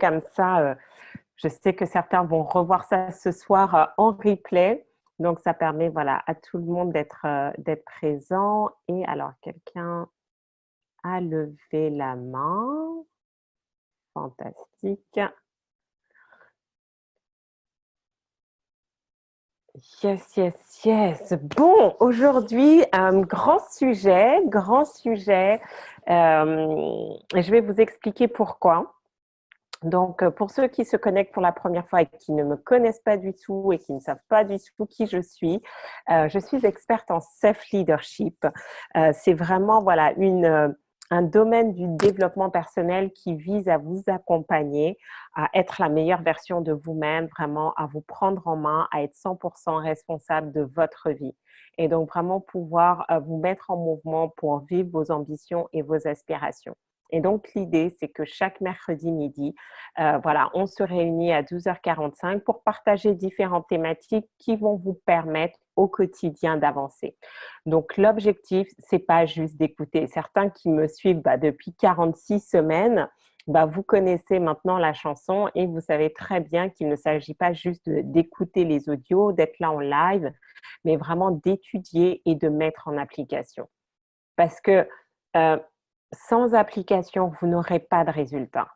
comme ça. Je sais que certains vont revoir ça ce soir en replay. Donc, ça permet voilà, à tout le monde d'être présent. Et alors, quelqu'un a levé la main. Fantastique. Yes, yes, yes. Bon, aujourd'hui, grand sujet, grand sujet. Je vais vous expliquer pourquoi. Donc, pour ceux qui se connectent pour la première fois et qui ne me connaissent pas du tout et qui ne savent pas du tout qui je suis experte en self-leadership. C'est vraiment voilà, un domaine du développement personnel qui vise à vous accompagner, à être la meilleure version de vous-même, vraiment à vous prendre en main, à être 100% responsable de votre vie. Et donc, vraiment pouvoir vous mettre en mouvement pour vivre vos ambitions et vos aspirations. Et donc, l'idée, c'est que chaque mercredi midi, voilà, on se réunit à 12h45 pour partager différentes thématiques qui vont vous permettre au quotidien d'avancer. Donc, l'objectif, c'est pas juste d'écouter. Certains qui me suivent depuis 46 semaines, vous connaissez maintenant la chanson et vous savez très bien qu'il ne s'agit pas juste d'écouter les audios, d'être là en live, mais vraiment d'étudier et de mettre en application. Parce que sans application, vous n'aurez pas de résultat.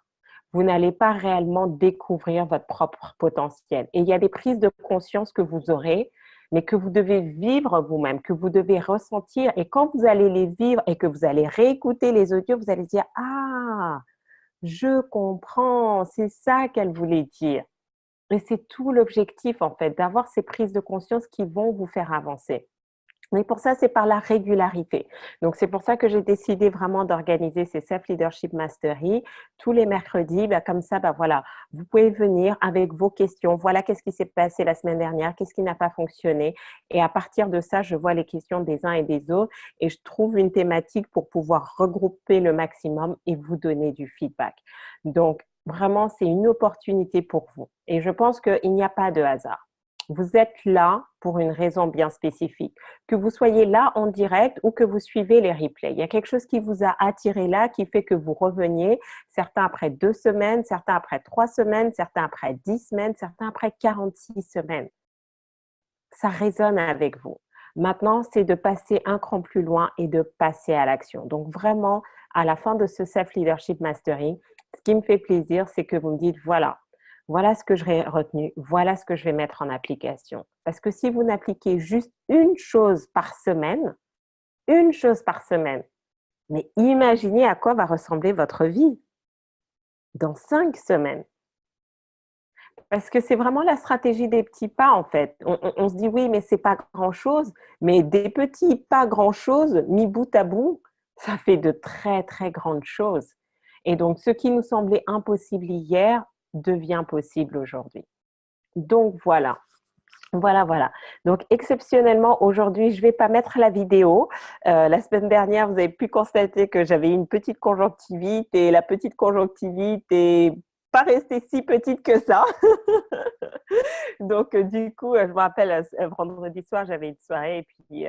Vous n'allez pas réellement découvrir votre propre potentiel. Et il y a des prises de conscience que vous aurez, mais que vous devez vivre vous-même, que vous devez ressentir. Et quand vous allez les vivre et que vous allez réécouter les audios, vous allez dire « Ah, je comprends, c'est ça qu'elle voulait dire ». Et c'est tout l'objectif, en fait, d'avoir ces prises de conscience qui vont vous faire avancer. Mais pour ça, c'est par la régularité. Donc, c'est pour ça que j'ai décidé vraiment d'organiser ces Self-Leadership Mastery tous les mercredis. Comme ça, voilà, vous pouvez venir avec vos questions. Voilà, qu'est-ce qui s'est passé la semaine dernière? Qu'est-ce qui n'a pas fonctionné? Et à partir de ça, je vois les questions des uns et des autres et je trouve une thématique pour pouvoir regrouper le maximum et vous donner du feedback. Donc, vraiment, c'est une opportunité pour vous. Et je pense qu'il n'y a pas de hasard. Vous êtes là pour une raison bien spécifique. Que vous soyez là en direct ou que vous suivez les replays. Il y a quelque chose qui vous a attiré là, qui fait que vous reveniez, certains après 2 semaines, certains après 3 semaines, certains après 10 semaines, certains après 46 semaines. Ça résonne avec vous. Maintenant, c'est de passer un cran plus loin et de passer à l'action. Donc vraiment, à la fin de ce Self-Leadership Mastery, ce qui me fait plaisir, c'est que vous me dites, voilà ce que j'ai retenu, voilà ce que je vais mettre en application. Parce que si vous n'appliquez juste une chose par semaine, mais imaginez à quoi va ressembler votre vie dans 5 semaines. Parce que c'est vraiment la stratégie des petits pas, en fait. On se dit, oui, mais c'est pas grand-chose. Mais des petits pas grand-chose, mis bout à bout, ça fait de très, très grandes choses. Et donc, ce qui nous semblait impossible hier devient possible aujourd'hui. Donc, voilà. Voilà, voilà. Donc, exceptionnellement, aujourd'hui, je ne vais pas mettre la vidéo. La semaine dernière, vous avez pu constater que j'avais une petite conjonctivite et la petite conjonctivite n'est pas restée si petite que ça. Donc, du coup, je me rappelle, vendredi soir, j'avais une soirée et puis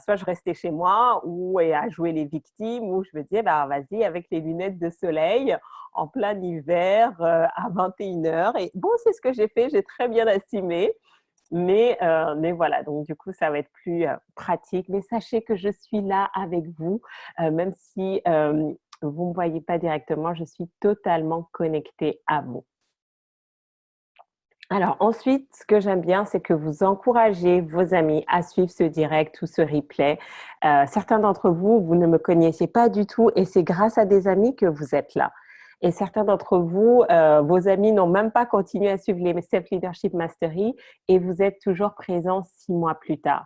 soit je restais chez moi ou à jouer les victimes ou je me disais, vas-y, avec les lunettes de soleil en plein hiver à 21h. Et bon, c'est ce que j'ai fait, j'ai très bien assumé. Mais voilà, donc du coup, ça va être plus pratique. Mais sachez que je suis là avec vous, même si vous ne me voyez pas directement, je suis totalement connectée à vous. Alors ensuite, ce que j'aime bien, c'est que vous encouragez vos amis à suivre ce direct ou ce replay. Certains d'entre vous, vous ne me connaissiez pas du tout et c'est grâce à des amis que vous êtes là. Et certains d'entre vous, vos amis n'ont même pas continué à suivre les Self-Leadership Mastery et vous êtes toujours présents 6 mois plus tard.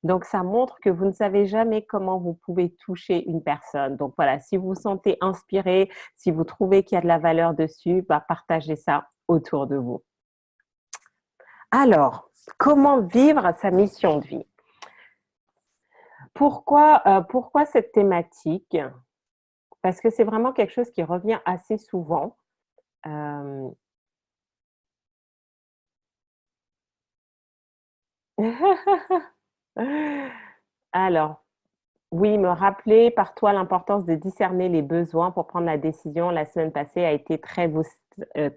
Donc, ça montre que vous ne savez jamais comment vous pouvez toucher une personne. Donc, voilà, si vous vous sentez inspiré, si vous trouvez qu'il y a de la valeur dessus, partagez ça autour de vous. Alors, comment vivre sa mission de vie? Pourquoi cette thématique? Parce que c'est vraiment quelque chose qui revient assez souvent. Alors, oui, me rappeler par toi l'importance de discerner les besoins pour prendre la décision la semaine passée a été très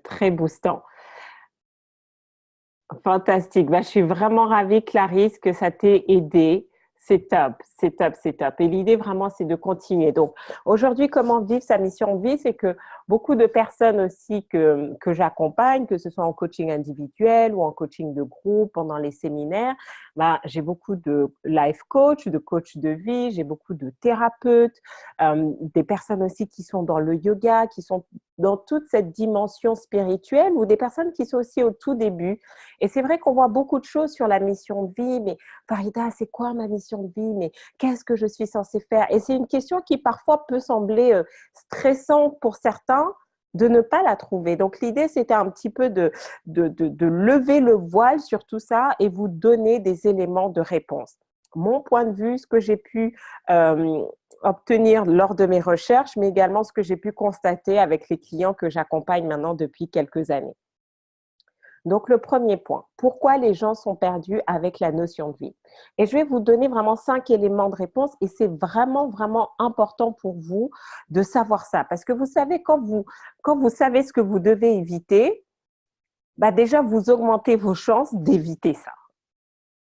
très boostant. Fantastique. Bah, je suis vraiment ravie, Clarisse, que ça t'ait aidé. C'est top, c'est top, c'est top. Et l'idée vraiment, c'est de continuer. Donc, aujourd'hui, comment vivre sa mission de vie, c'est que beaucoup de personnes aussi que j'accompagne, que ce soit en coaching individuel ou en coaching de groupe, pendant les séminaires, bah, j'ai beaucoup de life coach, de coach de vie, j'ai beaucoup de thérapeutes, des personnes aussi qui sont dans le yoga, qui sont dans toute cette dimension spirituelle ou des personnes qui sont aussi au tout début. Et c'est vrai qu'on voit beaucoup de choses sur la mission de vie, mais Farida, c'est quoi ma mission de vie? Mais qu'est-ce que je suis censée faire? Et c'est une question qui parfois peut sembler stressante pour certains de ne pas la trouver. Donc l'idée, c'était un petit peu de lever le voile sur tout ça et vous donner des éléments de réponse. Mon point de vue, ce que j'ai pu obtenir lors de mes recherches, mais également ce que j'ai pu constater avec les clients que j'accompagne maintenant depuis quelques années. Donc, le premier point, pourquoi les gens sont perdus avec la notion de vie? Et je vais vous donner vraiment 5 éléments de réponse et c'est vraiment, vraiment important pour vous de savoir ça. Parce que vous savez, quand vous savez ce que vous devez éviter, bah déjà, vous augmentez vos chances d'éviter ça.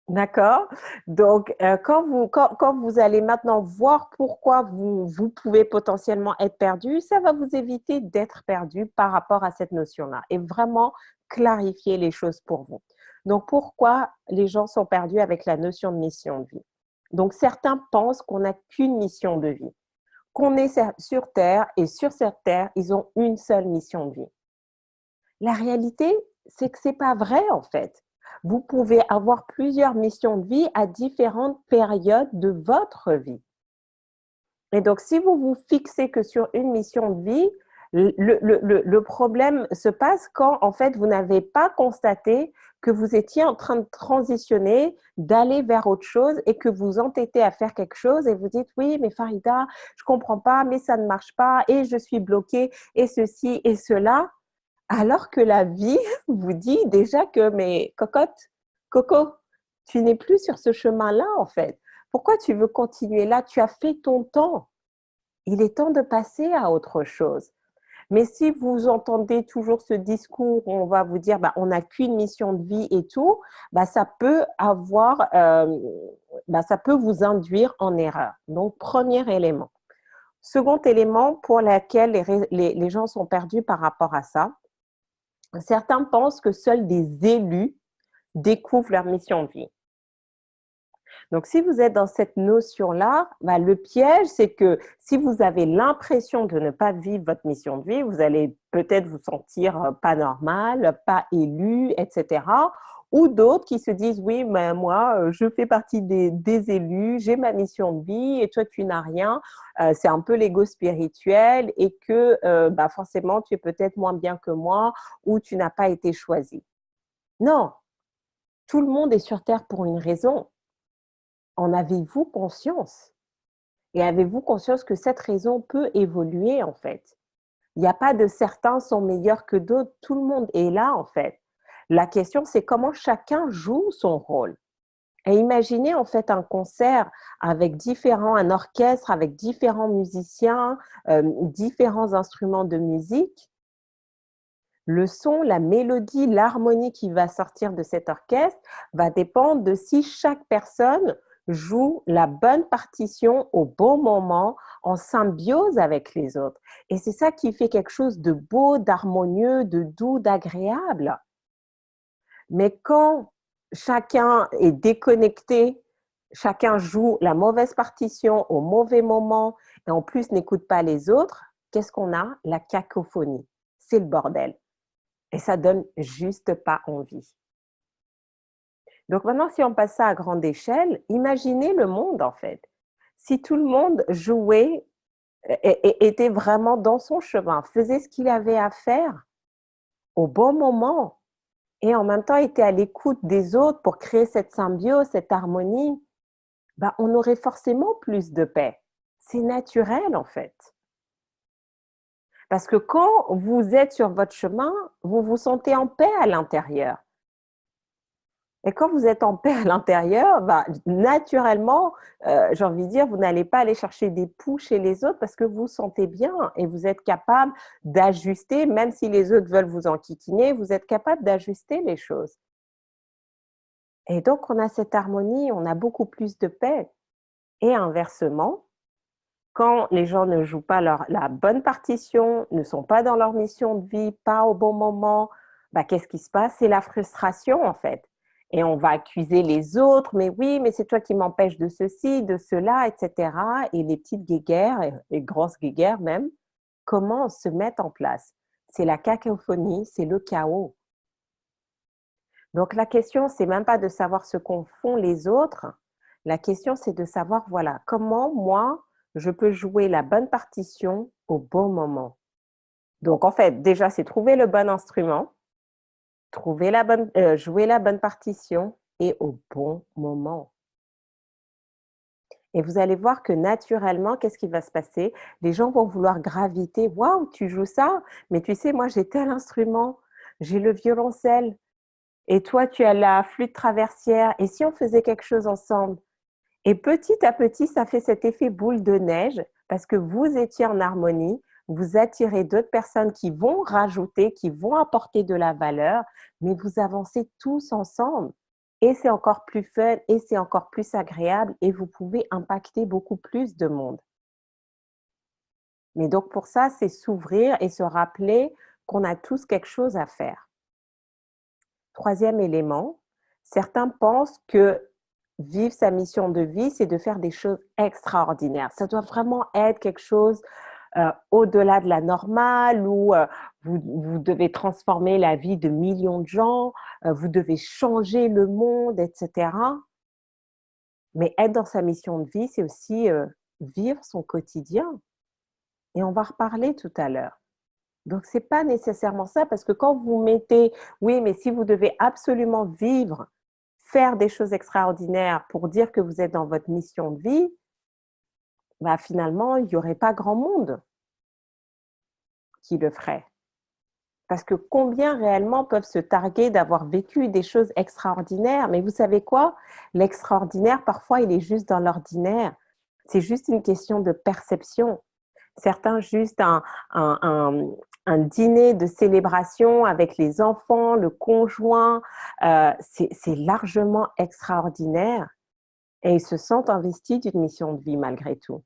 D'accord? Donc, quand vous allez maintenant voir pourquoi vous pouvez potentiellement être perdu, ça va vous éviter d'être perdu par rapport à cette notion-là et vraiment clarifier les choses pour vous. Donc, pourquoi les gens sont perdus avec la notion de mission de vie? Donc, certains pensent qu'on n'a qu'une mission de vie, qu'on est sur Terre et sur cette Terre, ils ont une seule mission de vie. La réalité, c'est que ce n'est pas vrai en fait. Vous pouvez avoir plusieurs missions de vie à différentes périodes de votre vie. Et donc, si vous vous fixez que sur une mission de vie, le problème se passe quand, en fait, vous n'avez pas constaté que vous étiez en train de transitionner, d'aller vers autre chose et que vous entêtez à faire quelque chose et vous dites, oui, mais Farida, je ne comprends pas, mais ça ne marche pas et je suis bloquée et ceci et cela. Alors que la vie vous dit déjà que, mais cocotte, coco, tu n'es plus sur ce chemin-là en fait. Pourquoi tu veux continuer là? Tu as fait ton temps. Il est temps de passer à autre chose. Mais si vous entendez toujours ce discours où on va vous dire bah, on n'a qu'une mission de vie et tout, bah, ça peut ça peut vous induire en erreur. Donc, premier élément. Second élément pour lequel les gens sont perdus par rapport à ça, certains pensent que seuls des élus découvrent leur mission de vie. Donc, si vous êtes dans cette notion-là, bah, le piège, c'est que si vous avez l'impression de ne pas vivre votre mission de vie, vous allez peut-être vous sentir pas normal, pas élu, etc. Ou d'autres qui se disent, oui, mais moi, je fais partie des élus, j'ai ma mission de vie et toi, tu n'as rien. C'est un peu l'ego spirituel et que bah, forcément, tu es peut-être moins bien que moi ou tu n'as pas été choisi. Non, tout le monde est sur Terre pour une raison. En avez-vous conscience? Et avez-vous conscience que cette raison peut évoluer en fait? Il n'y a pas de certains sont meilleurs que d'autres, tout le monde est là en fait. La question, c'est comment chacun joue son rôle. Et imaginez en fait un concert avec un orchestre avec différents musiciens, différents instruments de musique. Le son, la mélodie, l'harmonie qui va sortir de cet orchestre va dépendre de si chaque personne joue la bonne partition au bon moment, en symbiose avec les autres. Et c'est ça qui fait quelque chose de beau, d'harmonieux, de doux, d'agréable. Mais quand chacun est déconnecté, chacun joue la mauvaise partition au mauvais moment et en plus n'écoute pas les autres, qu'est-ce qu'on a? La cacophonie. C'est le bordel. Et ça donne juste pas envie. Donc maintenant, si on passe ça à grande échelle, imaginez le monde en fait. Si tout le monde jouait et était vraiment dans son chemin, faisait ce qu'il avait à faire au bon moment et en même temps était à l'écoute des autres pour créer cette symbiose, cette harmonie, bah, on aurait forcément plus de paix. C'est naturel en fait. Parce que quand vous êtes sur votre chemin, vous vous sentez en paix à l'intérieur. Et quand vous êtes en paix à l'intérieur, bah, naturellement, j'ai envie de dire, vous n'allez pas aller chercher des poux chez les autres parce que vous vous sentez bien et vous êtes capable d'ajuster, même si les autres veulent vous enquiquiner, vous êtes capable d'ajuster les choses. Et donc, on a cette harmonie, on a beaucoup plus de paix. Et inversement, quand les gens ne jouent pas la bonne partition, ne sont pas dans leur mission de vie, pas au bon moment, bah, qu'est-ce qui se passe? C'est la frustration en fait. Et on va accuser les autres, mais oui, mais c'est toi qui m'empêches de ceci, de cela, etc. Et les petites guéguerres, et grosses guéguerres même, comment se mettent en place? C'est la cacophonie, c'est le chaos. Donc la question, c'est même pas de savoir ce qu'en font les autres. La question, c'est de savoir, voilà, comment moi, je peux jouer la bonne partition au bon moment. Donc en fait, déjà, c'est trouver le bon instrument, jouer la bonne partition et au bon moment. Et vous allez voir que naturellement, qu'est-ce qui va se passer? Les gens vont vouloir graviter. Waouh, tu joues ça? Mais tu sais, moi, j'ai tel instrument, j'ai le violoncelle, et toi, tu as la flûte traversière. Et si on faisait quelque chose ensemble? Et petit à petit, ça fait cet effet boule de neige parce que vous étiez en harmonie, vous attirez d'autres personnes qui vont rajouter, qui vont apporter de la valeur, mais vous avancez tous ensemble. Et c'est encore plus fun et c'est encore plus agréable et vous pouvez impacter beaucoup plus de monde. Mais donc pour ça, c'est s'ouvrir et se rappeler qu'on a tous quelque chose à faire. Troisième élément, certains pensent que vivre sa mission de vie, c'est de faire des choses extraordinaires. Ça doit vraiment être quelque chose au-delà de la normale où vous devez transformer la vie de millions de gens, vous devez changer le monde, etc. Mais être dans sa mission de vie, c'est aussi vivre son quotidien. Et on va reparler tout à l'heure. Donc, ce n'est pas nécessairement ça, parce que quand vous mettez, oui, mais si vous devez absolument vivre, faire des choses extraordinaires pour dire que vous êtes dans votre mission de vie, bah, finalement, il n'y aurait pas grand monde qui le ferait. Parce que combien réellement peuvent se targuer d'avoir vécu des choses extraordinaires? Mais vous savez quoi? L'extraordinaire, parfois, il est juste dans l'ordinaire. C'est juste une question de perception. Certains, juste un dîner de célébration avec les enfants, le conjoint, c'est largement extraordinaire et ils se sentent investis d'une mission de vie malgré tout.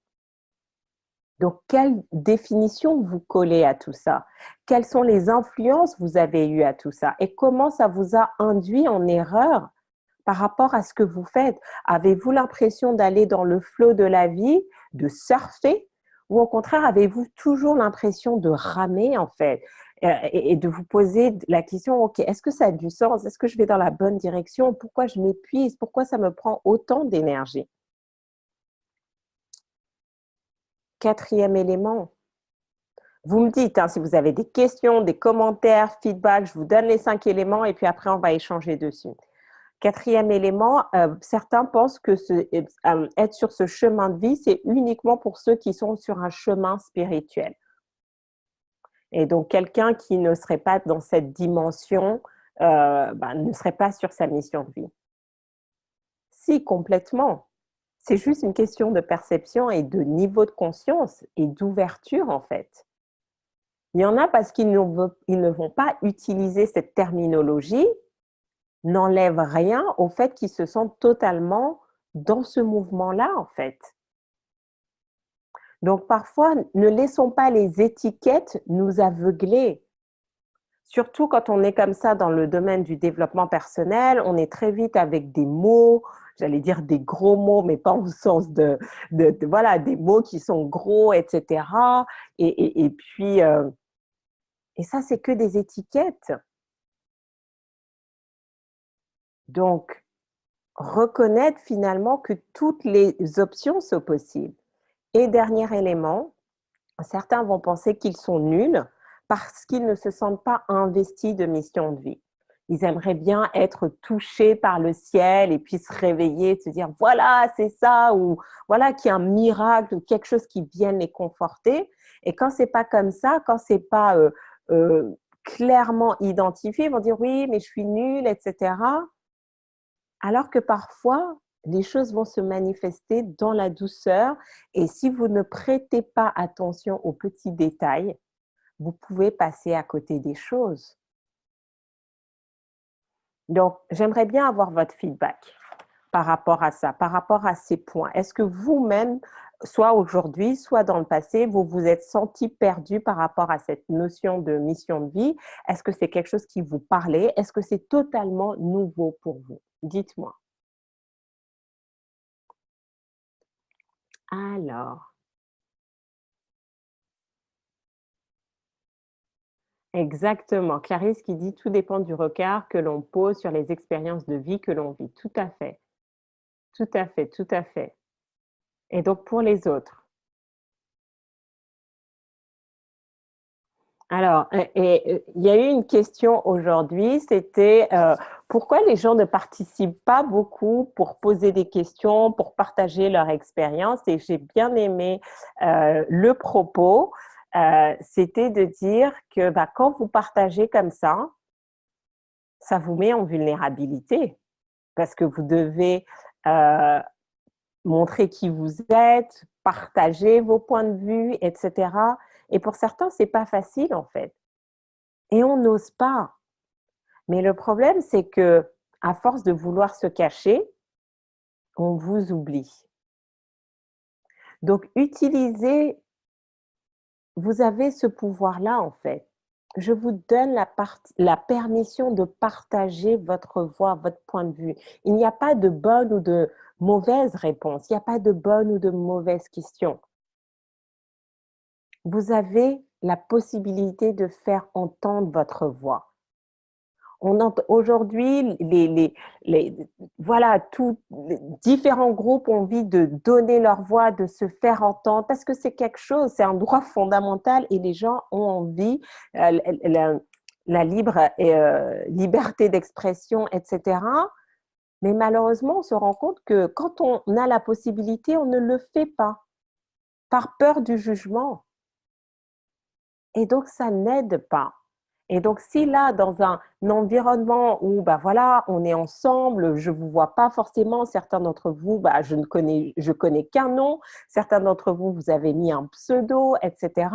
Donc, quelle définition vous collez à tout ça? Quelles sont les influences que vous avez eues à tout ça? Et comment ça vous a induit en erreur par rapport à ce que vous faites? Avez-vous l'impression d'aller dans le flot de la vie, de surfer? Ou au contraire, avez-vous toujours l'impression de ramer en fait et de vous poser la question, ok, est-ce que ça a du sens? Est-ce que je vais dans la bonne direction? Pourquoi je m'épuise? Pourquoi ça me prend autant d'énergie? Quatrième élément, vous me dites hein, si vous avez des questions, des commentaires, feedback, je vous donne les 5 éléments et puis après on va échanger dessus. Quatrième élément, certains pensent que être sur ce chemin de vie, c'est uniquement pour ceux qui sont sur un chemin spirituel. Et donc, quelqu'un qui ne serait pas dans cette dimension ne serait pas sur sa mission de vie. Si, complètement. C'est juste une question de perception et de niveau de conscience et d'ouverture, en fait. Il y en a parce qu'ils ne vont pas utiliser cette terminologie, n'enlève rien au fait qu'ils se sentent totalement dans ce mouvement-là, en fait. Donc, parfois, ne laissons pas les étiquettes nous aveugler. Surtout quand on est comme ça dans le domaine du développement personnel, on est très vite avec des mots, j'allais dire des gros mots, mais pas au sens voilà, des mots qui sont gros, etc. Et puis, et ça, c'est que des étiquettes. Donc, reconnaître finalement que toutes les options sont possibles. Et dernier élément, certains vont penser qu'ils sont nuls parce qu'ils ne se sentent pas investis de mission de vie. Ils aimeraient bien être touchés par le ciel et puis se réveiller, se dire voilà, c'est ça, ou voilà qu'il y a un miracle ou quelque chose qui vienne les conforter. Et quand c'est pas comme ça, quand c'est pas clairement identifié, ils vont dire oui, mais je suis nul, etc. Alors que parfois, les choses vont se manifester dans la douceur et si vous ne prêtez pas attention aux petits détails, vous pouvez passer à côté des choses. Donc, j'aimerais bien avoir votre feedback par rapport à ça, par rapport à ces points. Est-ce que vous-même, soit aujourd'hui, soit dans le passé, vous vous êtes senti perdu par rapport à cette notion de mission de vie? Est-ce que c'est quelque chose qui vous parlait? Est-ce que c'est totalement nouveau pour vous? Dites-moi. Alors, exactement. Clarisse qui dit tout dépend du regard que l'on pose sur les expériences de vie que l'on vit. Tout à fait, tout à fait, tout à fait. Et donc pour les autres. Alors, il y a eu une question aujourd'hui, c'était pourquoi les gens ne participent pas beaucoup pour poser des questions, pour partager leur expérience. Et j'ai bien aimé le propos, c'était de dire que bah, quand vous partagez comme ça vous met en vulnérabilité parce que vous devez euh, montrer qui vous êtes, partager vos points de vue, etc. Et pour certains, c'est pas facile en fait. Et on n'ose pas. Mais le problème, c'est que à force de vouloir se cacher, on vous oublie. Donc, utilisez, vous avez ce pouvoir-là en fait. Je vous donne la permission de partager votre voix, votre point de vue. Il n'y a pas de bonne ou de mauvaise réponse. Il n'y a pas de bonne ou de mauvaise question. Vous avez la possibilité de faire entendre votre voix. Aujourd'hui, voilà, différents groupes ont envie de donner leur voix, de se faire entendre, parce que c'est quelque chose, c'est un droit fondamental et les gens ont envie, euh, la, la libre liberté d'expression, etc. Mais malheureusement, on se rend compte que quand on a la possibilité, on ne le fait pas, par peur du jugement. Et donc, ça n'aide pas. Et donc, si là, dans un environnement où, bah voilà, on est ensemble, je vous vois pas forcément, certains d'entre vous, bah, je connais qu'un nom, certains d'entre vous, vous avez mis un pseudo, etc.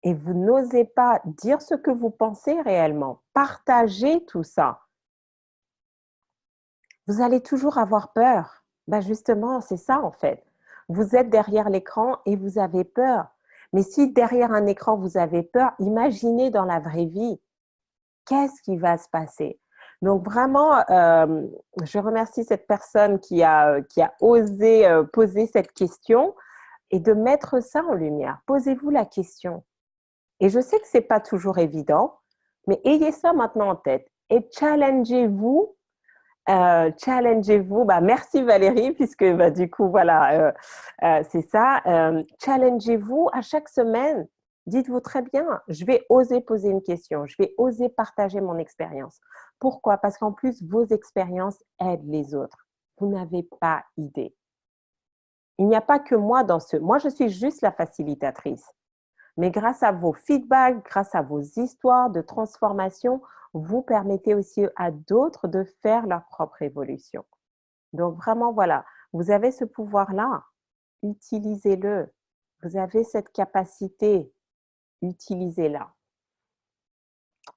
Et vous n'osez pas dire ce que vous pensez réellement, partager tout ça. Vous allez toujours avoir peur. Bah justement, c'est ça en fait. Vous êtes derrière l'écran et vous avez peur. Mais si derrière un écran, vous avez peur, imaginez dans la vraie vie, qu'est-ce qui va se passer? Donc vraiment, je remercie cette personne qui a osé poser cette question et de mettre ça en lumière. Posez-vous la question. Et je sais que ce n'est pas toujours évident, mais ayez ça maintenant en tête et challengez-vous. Bah, merci Valérie, puisque bah, du coup, voilà, c'est ça. Challengez-vous à chaque semaine. Dites-vous très bien, je vais oser poser une question, je vais oser partager mon expérience. Pourquoi? Parce qu'en plus, vos expériences aident les autres. Vous n'avez pas idée. Il n'y a pas que moi dans ce... Moi, je suis juste la facilitatrice. Mais grâce à vos feedbacks, grâce à vos histoires de transformation, vous permettez aussi à d'autres de faire leur propre évolution. Donc vraiment, voilà, vous avez ce pouvoir-là, utilisez-le. Vous avez cette capacité, utilisez-la.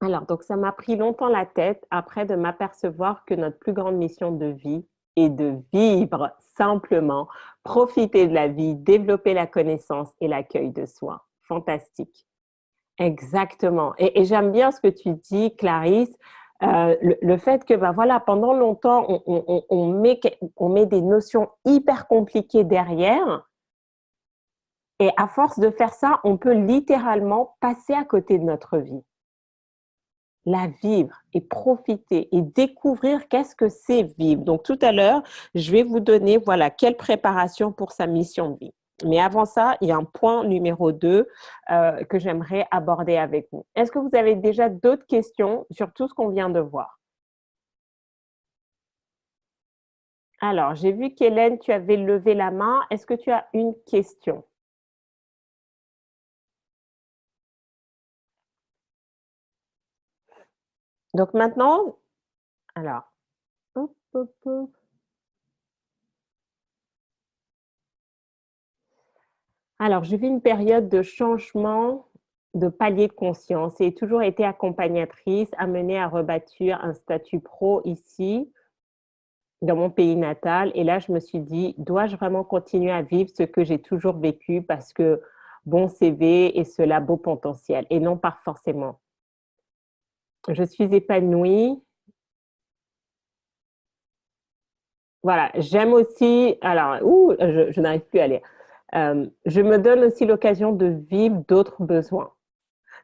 Alors, donc ça m'a pris longtemps la tête après de m'apercevoir que notre plus grande mission de vie est de vivre simplement, profiter de la vie, développer la connaissance et l'accueil de soi. Fantastique. Exactement. Et j'aime bien ce que tu dis, Clarisse, le fait que ben voilà, pendant longtemps, on met des notions hyper compliquées derrière. Et à force de faire ça, on peut littéralement passer à côté de notre vie. La vivre et profiter et découvrir qu'est-ce que c'est vivre. Donc tout à l'heure, je vais vous donner voilà quelle préparation pour sa mission de vie. Mais avant ça, il y a un point numéro 2 que j'aimerais aborder avec vous. Est-ce que vous avez déjà d'autres questions sur tout ce qu'on vient de voir? Alors, j'ai vu qu'Hélène, tu avais levé la main. Est-ce que tu as une question? Donc maintenant, alors, Hop, hop, hop. Alors, je vis une période de changement de palier de conscience et j'ai toujours été accompagnatrice, amenée à rebâtir un statut pro ici, dans mon pays natal. Et là, je me suis dit, dois-je vraiment continuer à vivre ce que j'ai toujours vécu parce que bon CV et cela beau potentiel, et non pas forcément. Je suis épanouie. Voilà, j'aime aussi, alors, je n'arrive plus à lire. Je me donne aussi l'occasion de vivre d'autres besoins.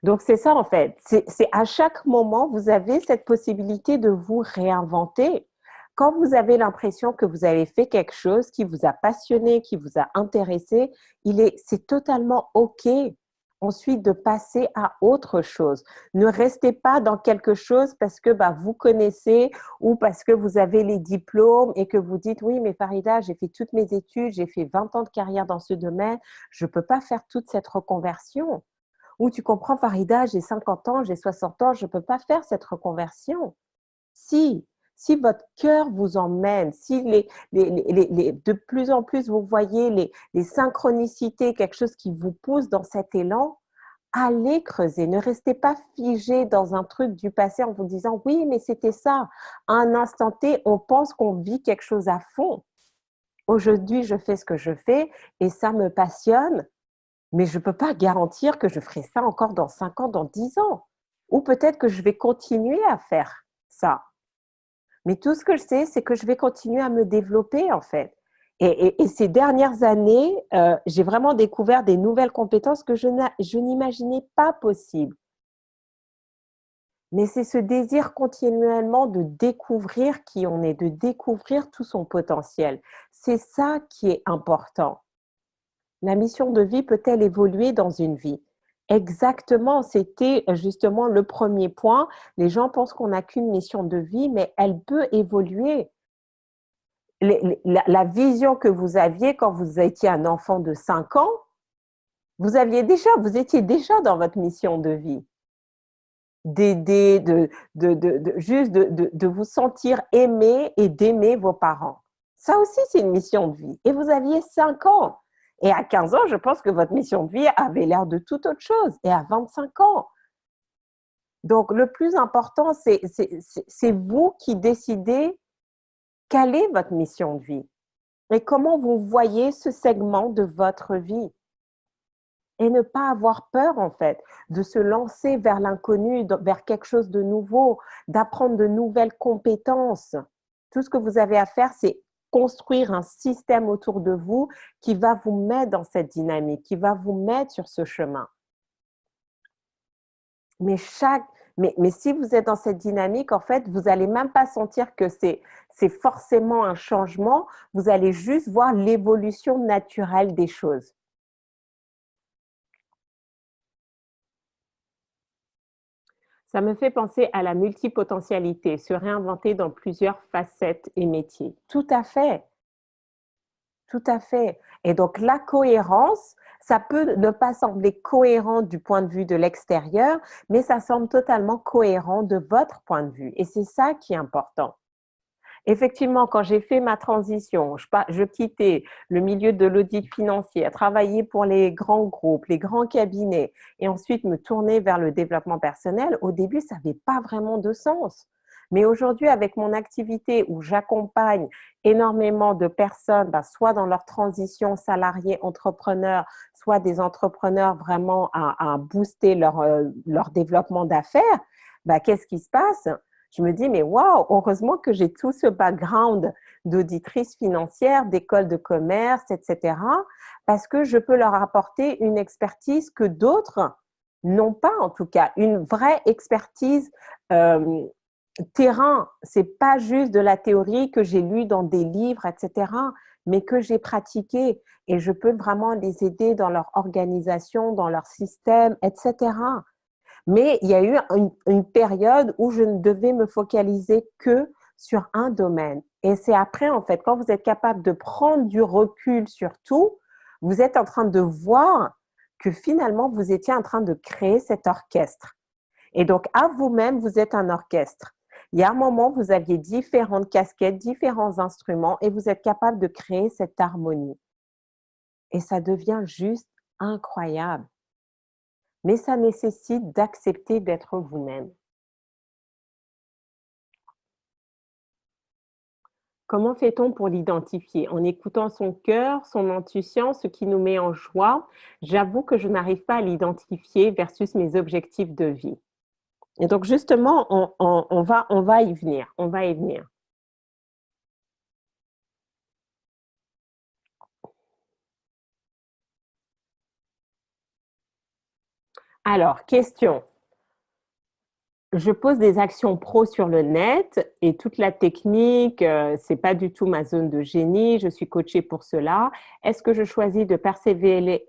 Donc, c'est ça en fait. C'est à chaque moment, vous avez cette possibilité de vous réinventer. Quand vous avez l'impression que vous avez fait quelque chose qui vous a passionné, qui vous a intéressé, c'est totalement OK ensuite de passer à autre chose. Ne restez pas dans quelque chose parce que vous connaissez ou parce que vous avez les diplômes et que vous dites oui, mais Farida, j'ai fait toutes mes études, j'ai fait 20 ans de carrière dans ce domaine, je ne peux pas faire toute cette reconversion. Ou tu comprends, Farida, j'ai 50 ans, j'ai 60 ans, je ne peux pas faire cette reconversion. Si, si votre cœur vous emmène, si de plus en plus vous voyez les synchronicités, quelque chose qui vous pousse dans cet élan, allez creuser. Ne restez pas figé dans un truc du passé en vous disant oui, mais c'était ça. À un instant T, on pense qu'on vit quelque chose à fond. Aujourd'hui, je fais ce que je fais et ça me passionne. Mais je ne peux pas garantir que je ferai ça encore dans 5 ans, dans 10 ans. Ou peut-être que je vais continuer à faire ça. Mais tout ce que je sais, c'est que je vais continuer à me développer en fait. Et ces dernières années, j'ai vraiment découvert des nouvelles compétences que je n'imaginais pas possibles. Mais c'est ce désir continuellement de découvrir qui on est, de découvrir tout son potentiel. C'est ça qui est important. La mission de vie peut-elle évoluer dans une vie? Exactement, c'était justement le premier point. Les gens pensent qu'on n'a qu'une mission de vie, mais elle peut évoluer. La vision que vous aviez quand vous étiez un enfant de 5 ans, vous étiez déjà dans votre mission de vie. D'aider, juste de vous sentir aimé et d'aimer vos parents. Ça aussi, c'est une mission de vie. Et vous aviez 5 ans. Et à 15 ans, je pense que votre mission de vie avait l'air de toute autre chose. Et à 25 ans. Donc, le plus important, c'est vous qui décidez quelle est votre mission de vie et comment vous voyez ce segment de votre vie. Et ne pas avoir peur, en fait, de se lancer vers l'inconnu, vers quelque chose de nouveau, d'apprendre de nouvelles compétences. Tout ce que vous avez à faire, c'est construire un système autour de vous qui va vous mettre dans cette dynamique, qui va vous mettre sur ce chemin. Mais si vous êtes dans cette dynamique, en fait, vous n'allez même pas sentir que c'est forcément un changement, vous allez juste voir l'évolution naturelle des choses. Ça me fait penser à la multipotentialité, se réinventer dans plusieurs facettes et métiers. Tout à fait, tout à fait. Et donc la cohérence, ça peut ne pas sembler cohérent du point de vue de l'extérieur, mais ça semble totalement cohérent de votre point de vue. Et c'est ça qui est important. Effectivement, quand j'ai fait ma transition, je quittais le milieu de l'audit financier, à travailler pour les grands groupes, les grands cabinets, et ensuite me tourner vers le développement personnel. Au début, ça n'avait pas vraiment de sens. Mais aujourd'hui, avec mon activité où j'accompagne énormément de personnes, soit dans leur transition salarié entrepreneur, soit des entrepreneurs vraiment à booster leur développement d'affaires, qu'est-ce qui se passe? Je me dis, mais waouh, heureusement que j'ai tout ce background d'auditrice financière, d'école de commerce, etc., parce que je peux leur apporter une expertise que d'autres n'ont pas, en tout cas, une vraie expertise terrain. C'est pas juste de la théorie que j'ai lue dans des livres, etc., mais que j'ai pratiqué et je peux vraiment les aider dans leur organisation, dans leur système, etc. Mais il y a eu une période où je ne devais me focaliser que sur un domaine. Et c'est après, en fait, quand vous êtes capable de prendre du recul sur tout, vous êtes en train de voir que finalement, vous étiez en train de créer cet orchestre. Et donc, à vous-même, vous êtes un orchestre. Il y a un moment, vous aviez différentes casquettes, différents instruments et vous êtes capable de créer cette harmonie. Et ça devient juste incroyable. Mais ça nécessite d'accepter d'être vous-même. Comment fait-on pour l'identifier? En écoutant son cœur, son intuition, ce qui nous met en joie. J'avoue que je n'arrive pas à l'identifier versus mes objectifs de vie. Et donc justement, on va y venir. On va y venir. Alors, question. Je pose des actions pro sur le net et toute la technique, c'est pas du tout ma zone de génie. Je suis coachée pour cela. Est-ce que je choisis de persévérer,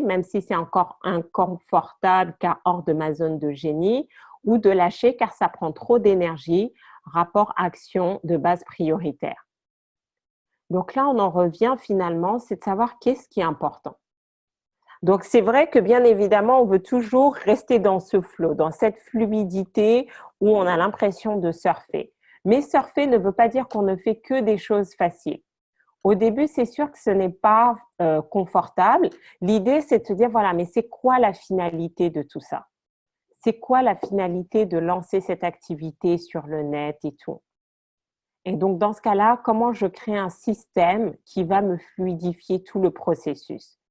même si c'est encore inconfortable car hors de ma zone de génie, ou de lâcher car ça prend trop d'énergie, rapport action de base prioritaire. Donc là, on en revient finalement, c'est de savoir qu'est-ce qui est important. Donc, c'est vrai que bien évidemment, on veut toujours rester dans ce flow, dans cette fluidité où on a l'impression de surfer. Mais surfer ne veut pas dire qu'on ne fait que des choses faciles. Au début, c'est sûr que ce n'est pas confortable. L'idée, c'est de se dire, voilà, mais c'est quoi la finalité de tout ça? C'est quoi la finalité de lancer cette activité sur le net et tout? Et donc, dans ce cas-là, comment je crée un système qui va me fluidifier tout le processus?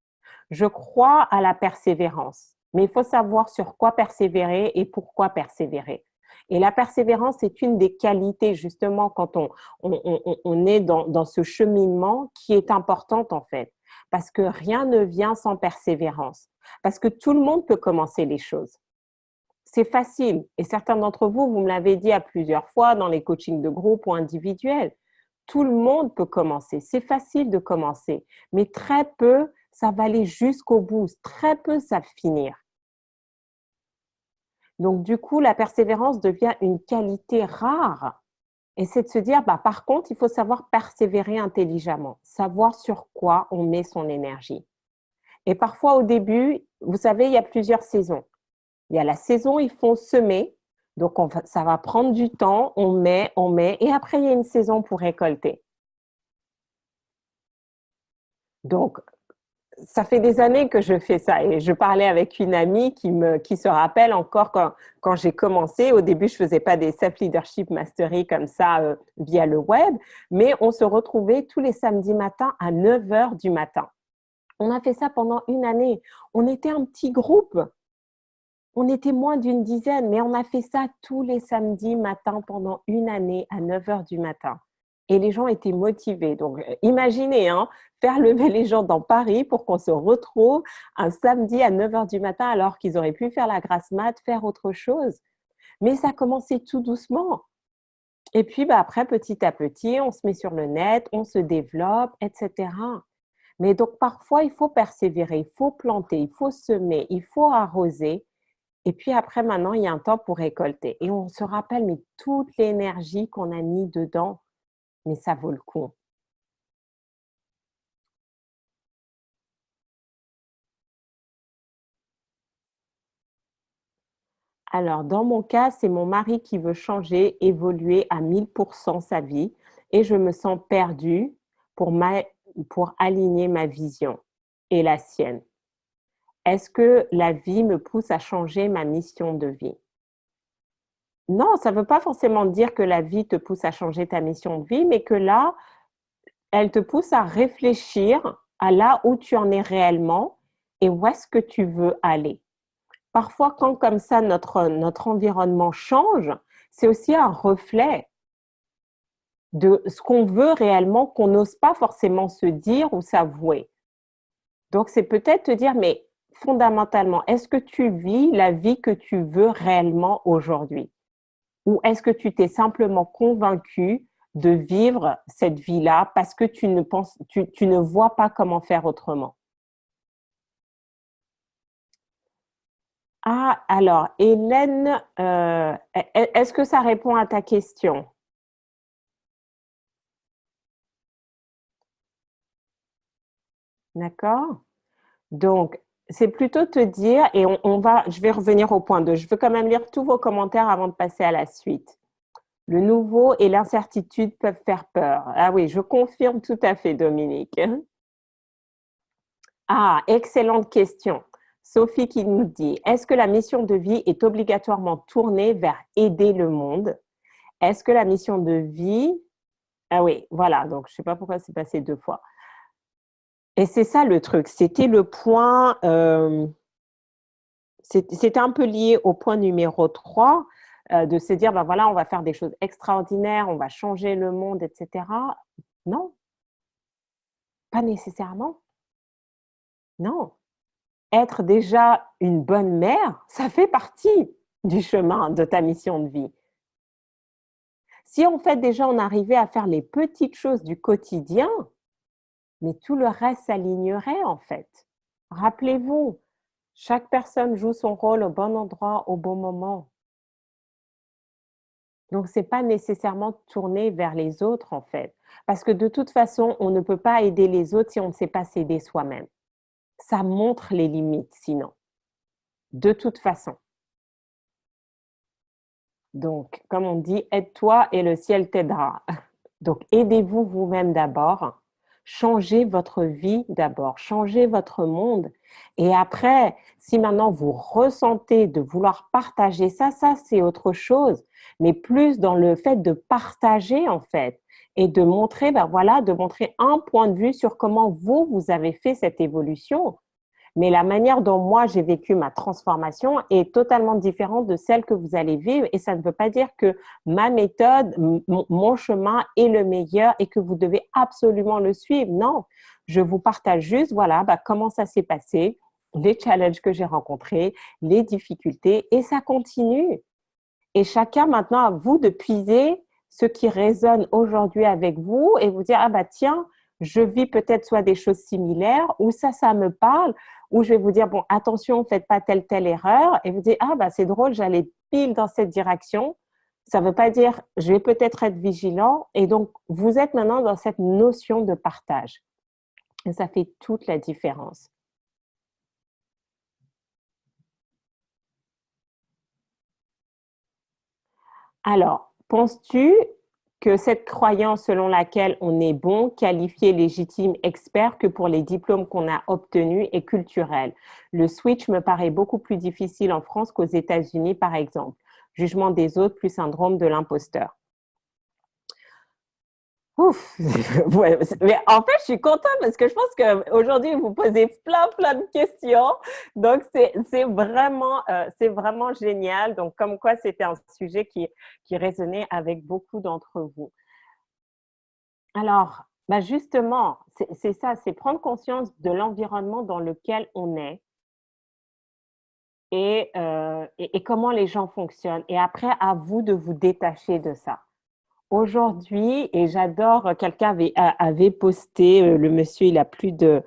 Je crois à la persévérance, mais il faut savoir sur quoi persévérer et pourquoi persévérer. Et la persévérance est une des qualités, justement, quand on est dans ce cheminement qui est importante, en fait. Parce que rien ne vient sans persévérance. Parce que tout le monde peut commencer les choses. C'est facile. Et certains d'entre vous, vous me l'avez dit à plusieurs fois dans les coachings de groupe ou individuels. Tout le monde peut commencer. C'est facile de commencer. Mais très peu, ça va aller jusqu'au bout. Très peu savent finir. Donc, du coup, la persévérance devient une qualité rare. Et c'est de se dire, bah, par contre, il faut savoir persévérer intelligemment, savoir sur quoi on met son énergie. Et parfois, au début, vous savez, il y a plusieurs saisons. Il y a la saison, ils font semer. Donc, ça va prendre du temps. On met. Et après, il y a une saison pour récolter. Donc, ça fait des années que je fais ça et je parlais avec une amie qui se rappelle encore quand j'ai commencé. Au début, je faisais pas des self-leadership mastery comme ça via le web, mais on se retrouvait tous les samedis matins à 9 heures du matin. On a fait ça pendant une année. On était un petit groupe. On était moins d'une dizaine, mais on a fait ça tous les samedis matins pendant une année à 9 heures du matin. Et les gens étaient motivés. Donc, imaginez, hein, faire lever les gens dans Paris pour qu'on se retrouve un samedi à 9 heures du matin alors qu'ils auraient pu faire la grasse mat, faire autre chose. Mais ça commençait tout doucement. Et puis, bah, après, petit à petit, on se met sur le net, on se développe, etc. Mais donc, parfois, il faut persévérer, il faut planter, il faut semer, il faut arroser. Et puis après, maintenant, il y a un temps pour récolter. Et on se rappelle, mais toute l'énergie qu'on a mis dedans, mais ça vaut le coup. Alors, dans mon cas, c'est mon mari qui veut changer, évoluer à 1000% sa vie et je me sens perdue pour, pour aligner ma vision et la sienne. Est-ce que la vie me pousse à changer ma mission de vie? Non, ça ne veut pas forcément dire que la vie te pousse à changer ta mission de vie, mais que là, elle te pousse à réfléchir à là où tu en es réellement et où est-ce que tu veux aller. Parfois, quand comme ça notre environnement change, c'est aussi un reflet de ce qu'on veut réellement, qu'on n'ose pas forcément se dire ou s'avouer. Donc, c'est peut-être te dire, mais fondamentalement, est-ce que tu vis la vie que tu veux réellement aujourd'hui? Ou est-ce que tu t'es simplement convaincu de vivre cette vie-là parce que tu ne vois pas comment faire autrement? Ah, alors, Hélène, est-ce que ça répond à ta question? D'accord? Donc, c'est plutôt te dire, et je vais revenir au point 2. Je veux quand même lire tous vos commentaires avant de passer à la suite. Le nouveau et l'incertitude peuvent faire peur. Ah oui, je confirme tout à fait, Dominique. Ah, excellente question. Sophie qui nous dit, est-ce que la mission de vie est obligatoirement tournée vers aider le monde? Est-ce que la mission de vie... Ah oui, voilà, donc je ne sais pas pourquoi c'est passé 2 fois. Et c'est ça le truc, c'était le point, c'était un peu lié au point numéro 3, de se dire, ben voilà, on va faire des choses extraordinaires, on va changer le monde, etc. Non, pas nécessairement. Non. Être déjà une bonne mère, ça fait partie du chemin de ta mission de vie. Si en fait déjà on arrivait à faire les petites choses du quotidien, mais tout le reste s'alignerait en fait. Rappelez-vous, chaque personne joue son rôle au bon endroit, au bon moment. Donc, ce n'est pas nécessairement tourné vers les autres, en fait. Parce que de toute façon, on ne peut pas aider les autres si on ne sait pas s'aider soi-même. Ça montre les limites, sinon. De toute façon. Donc, comme on dit, aide-toi et le ciel t'aidera. Donc, aidez-vous vous-même d'abord. Changez votre vie d'abord. Changez votre monde. Et après, si maintenant vous ressentez de vouloir partager ça, c'est autre chose. Mais plus dans le fait de partager, en fait. Et de montrer, ben voilà, de montrer un point de vue sur comment vous avez fait cette évolution. Mais la manière dont moi j'ai vécu ma transformation est totalement différente de celle que vous allez vivre et ça ne veut pas dire que ma méthode, mon chemin est le meilleur et que vous devez absolument le suivre. Non, je vous partage juste, voilà, bah, comment ça s'est passé, les challenges que j'ai rencontrés, les difficultés et ça continue. Et chacun maintenant à vous de puiser ce qui résonne aujourd'hui avec vous et vous dire, ah bah tiens, je vis peut-être soit des choses similaires ou ça me parle, ou je vais vous dire, bon, attention, faites pas telle erreur et vous dites, ah bah c'est drôle, j'allais pile dans cette direction. Ça ne veut pas dire, je vais peut-être être vigilant et donc vous êtes maintenant dans cette notion de partage. Et ça fait toute la différence. Alors, penses-tu que cette croyance selon laquelle on est bon, qualifié, légitime, expert que pour les diplômes qu'on a obtenus est culturelle? Le switch me paraît beaucoup plus difficile en France qu'aux États-Unis, par exemple. Jugement des autres plus syndrome de l'imposteur. Ouf, ouais, mais en fait, je suis contente parce que je pense qu'aujourd'hui, vous posez plein de questions. Donc, c'est vraiment génial. Donc, comme quoi, c'était un sujet qui résonnait avec beaucoup d'entre vous. Alors, bah justement, c'est ça, c'est prendre conscience de l'environnement dans lequel on est et comment les gens fonctionnent. Et après, à vous de vous détacher de ça. Aujourd'hui, et j'adore, quelqu'un avait posté, le monsieur, il a plus de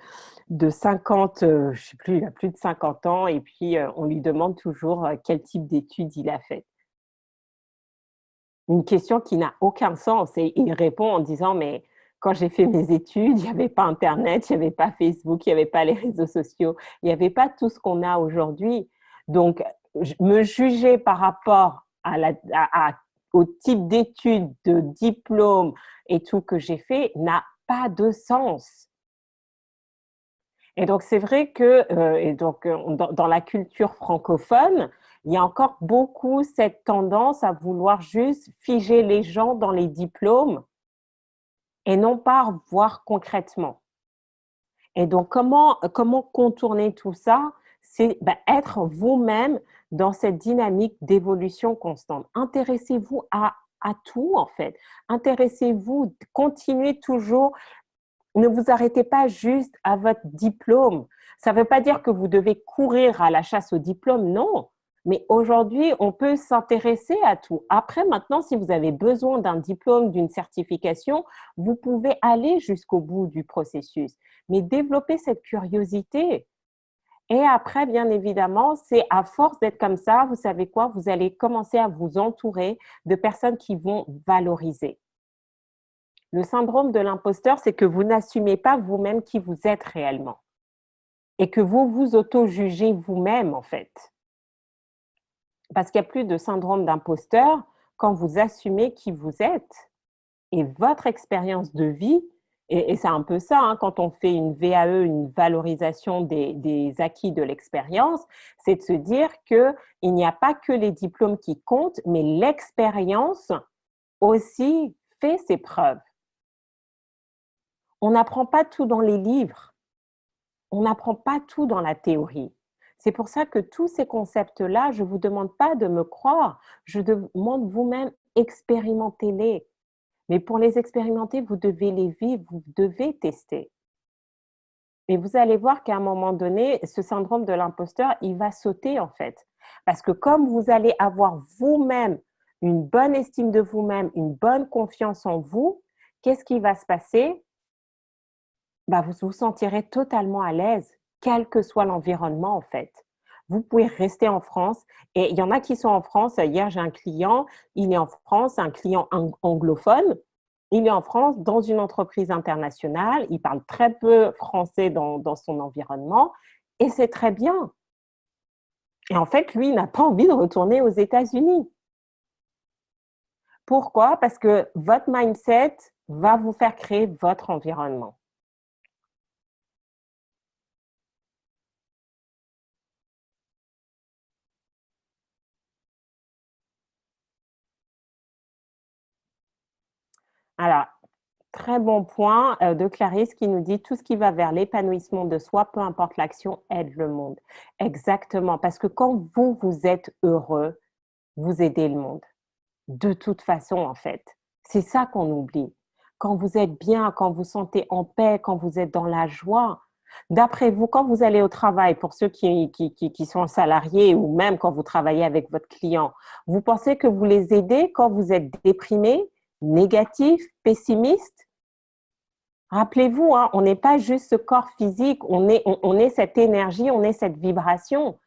50, je sais plus, il a plus de 50 ans, et puis on lui demande toujours quel type d'études il a fait. Une question qui n'a aucun sens, et il répond en disant, mais quand j'ai fait mes études, il n'y avait pas Internet, il n'y avait pas Facebook, il n'y avait pas les réseaux sociaux, il n'y avait pas tout ce qu'on a aujourd'hui. Donc, me juger par rapport au type d'études, de diplôme et tout que j'ai fait n'a pas de sens. Et donc, c'est vrai que dans la culture francophone, il y a encore beaucoup cette tendance à vouloir juste figer les gens dans les diplômes et non pas voir concrètement. Et donc, comment contourner tout ça? C'est être vous-même dans cette dynamique d'évolution constante. Intéressez-vous à tout, en fait. Intéressez-vous, continuez toujours. Ne vous arrêtez pas juste à votre diplôme. Ça ne veut pas dire que vous devez courir à la chasse au diplôme, non. Mais aujourd'hui, on peut s'intéresser à tout. Après, maintenant, si vous avez besoin d'un diplôme, d'une certification, vous pouvez aller jusqu'au bout du processus. Mais développer cette curiosité. Et après, bien évidemment, c'est à force d'être comme ça, vous savez quoi, vous allez commencer à vous entourer de personnes qui vont valoriser. Le syndrome de l'imposteur, c'est que vous n'assumez pas vous-même qui vous êtes réellement et que vous vous auto-jugez vous-même, en fait. Parce qu'il n'y a plus de syndrome d'imposteur. quand vous assumez qui vous êtes et votre expérience de vie, et c'est un peu ça, hein, quand on fait une VAE, une valorisation des acquis de l'expérience, c'est de se dire qu'il n'y a pas que les diplômes qui comptent, mais l'expérience aussi fait ses preuves. On n'apprend pas tout dans les livres, on n'apprend pas tout dans la théorie. C'est pour ça que tous ces concepts-là, je ne vous demande pas de me croire, je demande vous-même, expérimentez-les. Mais pour les expérimenter, vous devez les vivre, vous devez tester. Et vous allez voir qu'à un moment donné, ce syndrome de l'imposteur, il va sauter en fait. Parce que comme vous allez avoir vous-même une bonne estime de vous-même, une bonne confiance en vous, qu'est-ce qui va se passer? Vous vous sentirez totalement à l'aise, quel que soit l'environnement en fait. Vous pouvez rester en France et il y en a qui sont en France. Hier, j'ai un client, il est en France, un client anglophone. Il est en France dans une entreprise internationale, il parle très peu français dans son environnement et c'est très bien. Et en fait, lui, il n'a pas envie de retourner aux États-Unis. Pourquoi? Parce que votre mindset va vous faire créer votre environnement. Alors, très bon point de Clarisse qui nous dit tout ce qui va vers l'épanouissement de soi, peu importe l'action, aide le monde. Exactement, parce que quand vous êtes heureux, vous aidez le monde. De toute façon, en fait. C'est ça qu'on oublie. Quand vous êtes bien, quand vous sentez en paix, quand vous êtes dans la joie, d'après vous, quand vous allez au travail, pour ceux qui sont salariés ou même quand vous travaillez avec votre client, vous pensez que vous les aidez quand vous êtes déprimé, négatif, pessimiste? Rappelez-vous, hein, on n'est pas juste ce corps physique, on est cette énergie, on est cette vibration.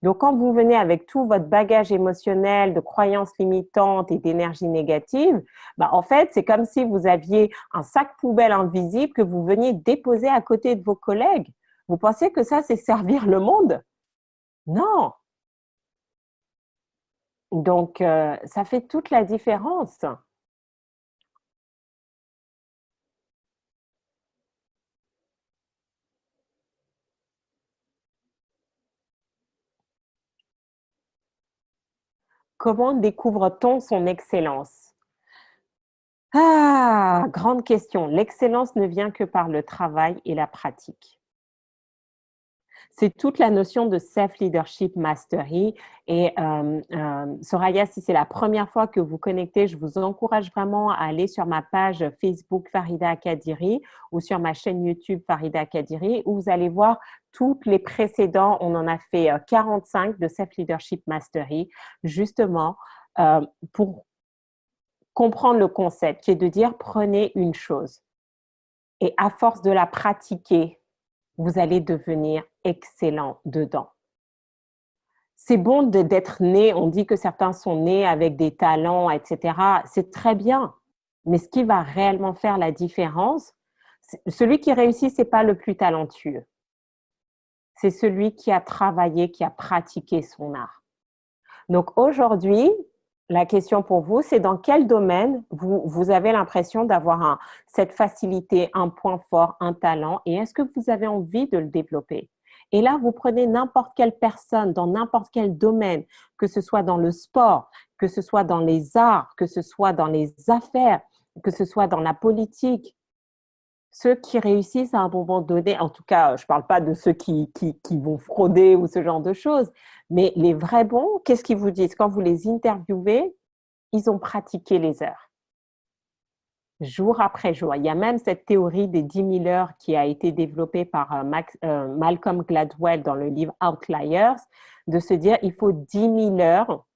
Donc, quand vous venez avec tout votre bagage émotionnel de croyances limitantes et d'énergie négative, en fait, c'est comme si vous aviez un sac poubelle invisible que vous veniez déposer à côté de vos collègues. Vous pensez que ça, c'est servir le monde? Non. Donc, ça fait toute la différence. Comment découvre-t-on son excellence? Ah, grande question. L'excellence ne vient que par le travail et la pratique. C'est toute la notion de self-leadership mastery. Et Soraya, si c'est la première fois que vous connectez, je vous encourage vraiment à aller sur ma page Facebook Farida Kadiri ou sur ma chaîne YouTube Farida Kadiri où vous allez voir tous les précédents. On en a fait 45 de self-leadership mastery, justement pour comprendre le concept qui est de dire prenez une chose et à force de la pratiquer, vous allez devenir excellent dedans. C'est bon d'être né, on dit que certains sont nés avec des talents, etc. C'est très bien, mais ce qui va réellement faire la différence, celui qui réussit, ce n'est pas le plus talentueux. C'est celui qui a travaillé, qui a pratiqué son art. Donc aujourd'hui, la question pour vous, c'est dans quel domaine vous avez l'impression d'avoir cette facilité, un point fort, un talent, et est-ce que vous avez envie de le développer? Et là, vous prenez n'importe quelle personne dans n'importe quel domaine, que ce soit dans le sport, que ce soit dans les arts, que ce soit dans les affaires, que ce soit dans la politique. Ceux qui réussissent à un moment donné, en tout cas, je ne parle pas de ceux qui vont frauder ou ce genre de choses, mais les vrais bons, qu'est-ce qu'ils vous disent? Quand vous les interviewez, ils ont pratiqué les heures, jour après jour. Il y a même cette théorie des 10 000 heures qui a été développée par Malcolm Gladwell dans le livre Outliers, de se dire il faut 10 000 heures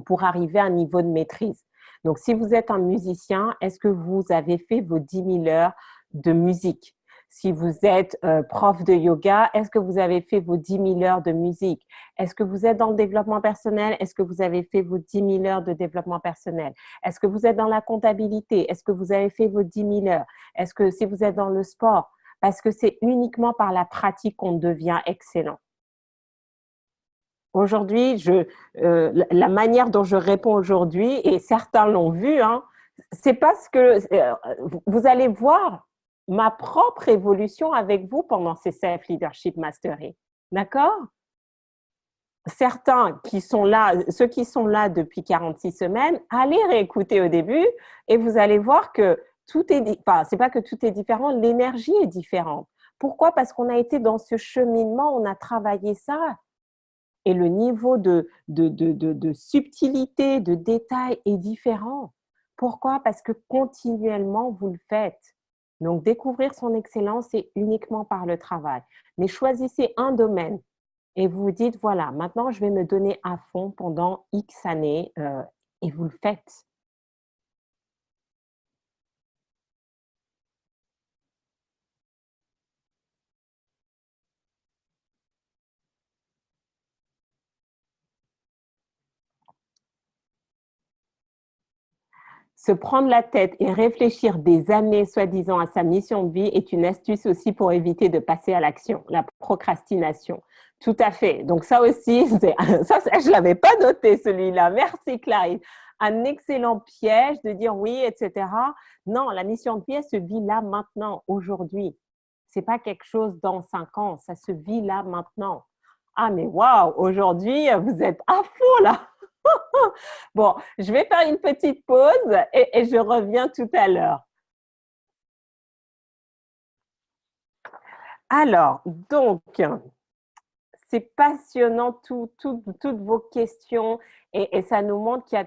pour arriver à un niveau de maîtrise. Donc, si vous êtes un musicien, est-ce que vous avez fait vos 10 000 heures de musique? Si vous êtes prof de yoga, est-ce que vous avez fait vos 10 000 heures de musique? Est-ce que vous êtes dans le développement personnel? Est-ce que vous avez fait vos 10 000 heures de développement personnel? Est-ce que vous êtes dans la comptabilité? Est-ce que vous avez fait vos 10 000 heures? Est-ce que si vous êtes dans le sport? Parce que c'est uniquement par la pratique qu'on devient excellent. Aujourd'hui, la manière dont je réponds aujourd'hui, et certains l'ont vu, hein, c'est parce que vous allez voir ma propre évolution avec vous pendant ces Self-Leadership Mastery. D'accord? Certains qui sont là, ceux qui sont là depuis 46 semaines, allez réécouter au début et vous allez voir que tout est, enfin, c'est pas que tout est différent, l'énergie est différente. Pourquoi? Parce qu'on a été dans ce cheminement, on a travaillé ça et le niveau de subtilité, de détail est différent. Pourquoi? Parce que continuellement, vous le faites. Donc, découvrir son excellence, c'est uniquement par le travail. Mais choisissez un domaine et vous vous dites, voilà, maintenant, je vais me donner à fond pendant X années et vous le faites. Se prendre la tête et réfléchir des années soi-disant à sa mission de vie est une astuce aussi pour éviter de passer à l'action, la procrastination. Tout à fait. Donc ça aussi, je ne l'avais pas noté celui-là. Merci Clarisse. Un excellent piège de dire oui, etc. Non, la mission de vie, elle se vit là maintenant, aujourd'hui. C'est pas quelque chose dans 5 ans, ça se vit là maintenant. Ah mais waouh, aujourd'hui, vous êtes à fond là. Bon, je vais faire une petite pause et je reviens tout à l'heure. Alors, donc, c'est passionnant, toutes vos questions et ça nous montre qu'il y a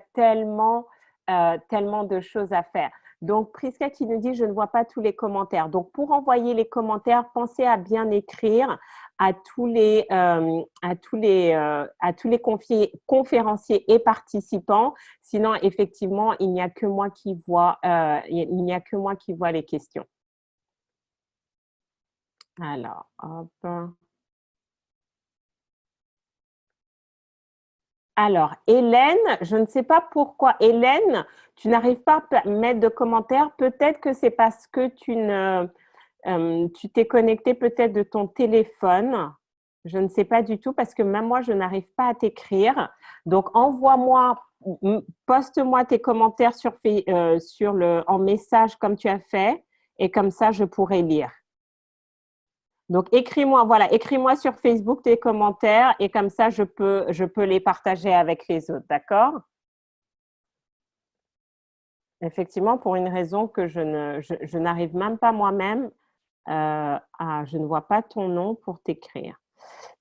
tellement de choses à faire. Donc, Priska qui nous dit, je ne vois pas tous les commentaires. Donc, pour envoyer les commentaires, pensez à bien écrire à tous les conférenciers et participants. Sinon, effectivement, il n'y a que moi qui vois, il n'y a que moi qui vois les questions. Alors, hop. Alors, Hélène, je ne sais pas pourquoi. Hélène, tu n'arrives pas à mettre de commentaires. Peut-être que c'est parce que tu t'es connecté peut-être de ton téléphone. Je ne sais pas du tout parce que même moi, je n'arrive pas à t'écrire. Donc, envoie-moi, poste-moi tes commentaires en message comme tu as fait et comme ça, je pourrai lire. Donc, écris-moi sur Facebook tes commentaires et comme ça, je peux les partager avec les autres, d'accord? Effectivement, pour une raison que je n'arrive même pas moi-même je ne vois pas ton nom pour t'écrire.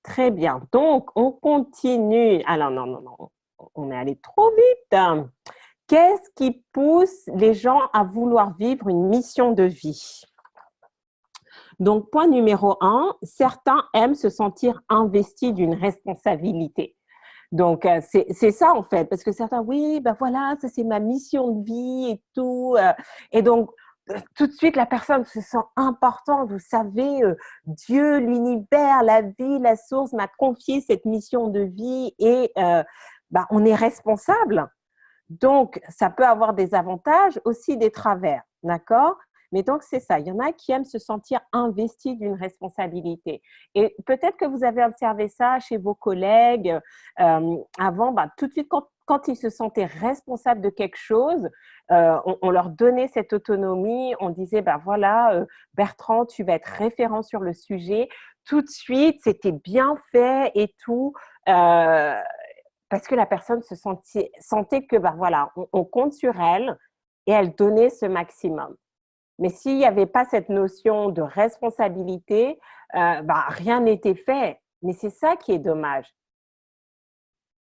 Très bien. Donc, on continue. Alors, non, non, non, on est allé trop vite. Qu'est-ce qui pousse les gens à vouloir vivre une mission de vie? Donc, point numéro 1, certains aiment se sentir investis d'une responsabilité. Donc, c'est ça en fait, parce que certains, oui, ben voilà, ça c'est ma mission de vie et tout. Et donc, tout de suite, la personne se sent importante. Vous savez, Dieu, l'univers, la vie, la source m'a confié cette mission de vie et on est responsable. Donc, ça peut avoir des avantages, aussi des travers, d'accord? Mais donc, c'est ça. Il y en a qui aiment se sentir investis d'une responsabilité. Et peut-être que vous avez observé ça chez vos collègues avant, tout de suite, quand ils se sentaient responsables de quelque chose, on leur donnait cette autonomie. On disait, voilà, Bertrand, tu vas être référent sur le sujet. Tout de suite, c'était bien fait et tout. Parce que la personne sentait que voilà, on compte sur elle et elle donnait ce maximum. Mais s'il n'y avait pas cette notion de responsabilité, rien n'était fait. Mais c'est ça qui est dommage.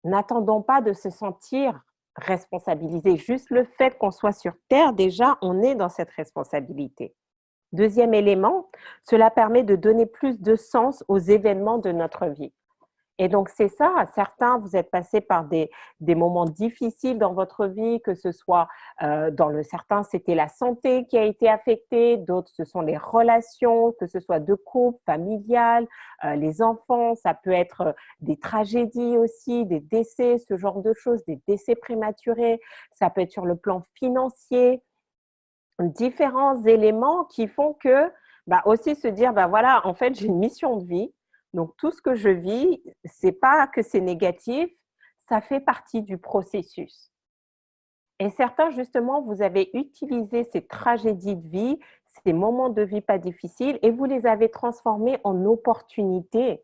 N'attendons pas de se sentir responsabilisé. Juste le fait qu'on soit sur Terre, déjà, on est dans cette responsabilité. Deuxième élément, cela permet de donner plus de sens aux événements de notre vie. Et donc, c'est ça. Certains, vous êtes passés par des moments difficiles dans votre vie, que ce soit certains, c'était la santé qui a été affectée, d'autres, ce sont les relations, que ce soit de couple, familial, les enfants, ça peut être des tragédies aussi, des décès, ce genre de choses, des décès prématurés, ça peut être sur le plan financier, différents éléments qui font que, aussi se dire, voilà, en fait, j'ai une mission de vie. Donc, tout ce que je vis, c'est pas que c'est négatif, ça fait partie du processus. Et certains, justement, vous avez utilisé ces tragédies de vie, ces moments de vie pas difficiles, et vous les avez transformés en opportunités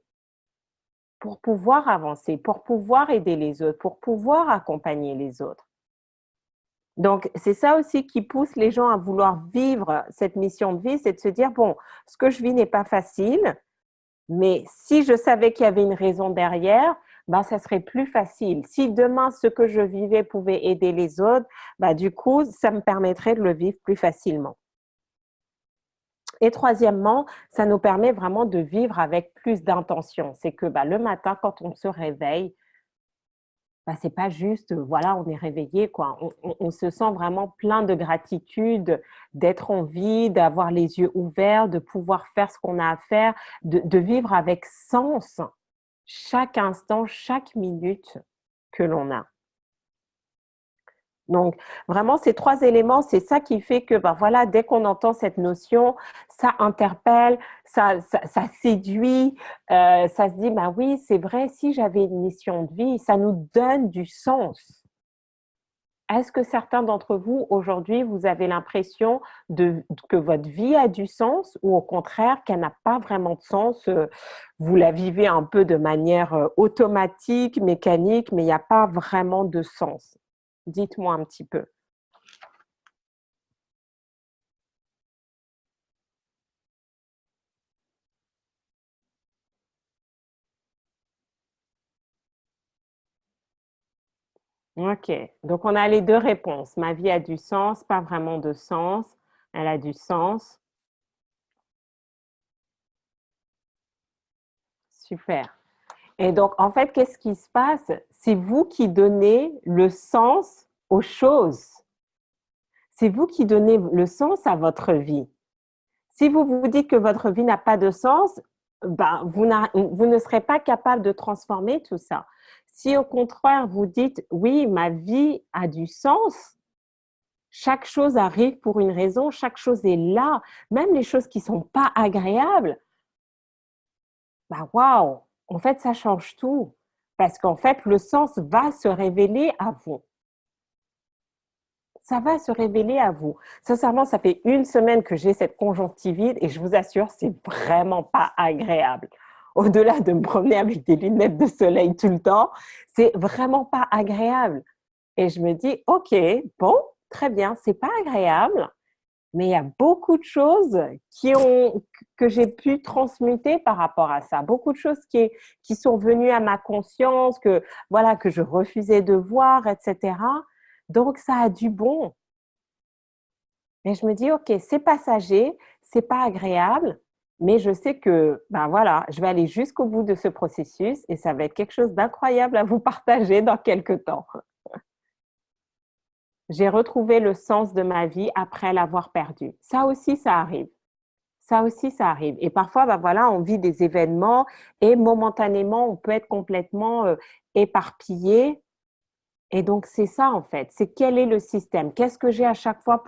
pour pouvoir avancer, pour pouvoir aider les autres, pour pouvoir accompagner les autres. Donc, c'est ça aussi qui pousse les gens à vouloir vivre cette mission de vie, c'est de se dire, bon, ce que je vis n'est pas facile, mais si je savais qu'il y avait une raison derrière, ben, ça serait plus facile. Si demain, ce que je vivais pouvait aider les autres, ben, du coup, ça me permettrait de le vivre plus facilement. Et troisièmement, ça nous permet vraiment de vivre avec plus d'intention. C'est que ben, le matin, quand on se réveille, bah, c'est pas juste, voilà, on est réveillé, quoi. On se sent vraiment plein de gratitude d'être en vie, d'avoir les yeux ouverts, de pouvoir faire ce qu'on a à faire, de vivre avec sens chaque instant, chaque minute que l'on a. Donc, vraiment, ces trois éléments, c'est ça qui fait que, ben voilà, dès qu'on entend cette notion, ça interpelle, ça séduit, ça se dit, ben oui, c'est vrai, si j'avais une mission de vie, ça nous donne du sens. Est-ce que certains d'entre vous, aujourd'hui, vous avez l'impression que votre vie a du sens ou au contraire qu'elle n'a pas vraiment de sens? Vous la vivez un peu de manière automatique, mécanique, mais il n'y a pas vraiment de sens. Dites-moi un petit peu. Ok, donc on a les deux réponses. Ma vie a du sens, pas vraiment de sens. Elle a du sens. Super. Et donc, en fait, qu'est-ce qui se passe? C'est vous qui donnez le sens aux choses. C'est vous qui donnez le sens à votre vie. Si vous vous dites que votre vie n'a pas de sens, ben, vous ne serez pas capable de transformer tout ça. Si au contraire, vous dites, oui, ma vie a du sens, chaque chose arrive pour une raison, chaque chose est là, même les choses qui ne sont pas agréables, ben, waouh, en fait, ça change tout. Parce qu'en fait, le sens va se révéler à vous. Ça va se révéler à vous. Sincèrement, ça fait une semaine que j'ai cette conjonctivite et je vous assure, c'est vraiment pas agréable. Au-delà de me promener avec des lunettes de soleil tout le temps, c'est vraiment pas agréable. Et je me dis, OK, bon, très bien, c'est pas agréable, mais il y a beaucoup de choses que j'ai pu transmuter par rapport à ça. Beaucoup de choses qui sont venues à ma conscience, voilà, que je refusais de voir, etc. Donc, ça a du bon. Mais je me dis, OK, c'est passager, c'est pas agréable, mais je sais que, ben voilà, je vais aller jusqu'au bout de ce processus et ça va être quelque chose d'incroyable à vous partager dans quelques temps. J'ai retrouvé le sens de ma vie après l'avoir perdu. Ça aussi, ça arrive. Ça aussi, ça arrive. Et parfois, ben voilà, on vit des événements et momentanément, on peut être complètement éparpillé. Et donc, c'est ça, en fait. C'est quel est le système? Qu'est-ce que j'ai à chaque fois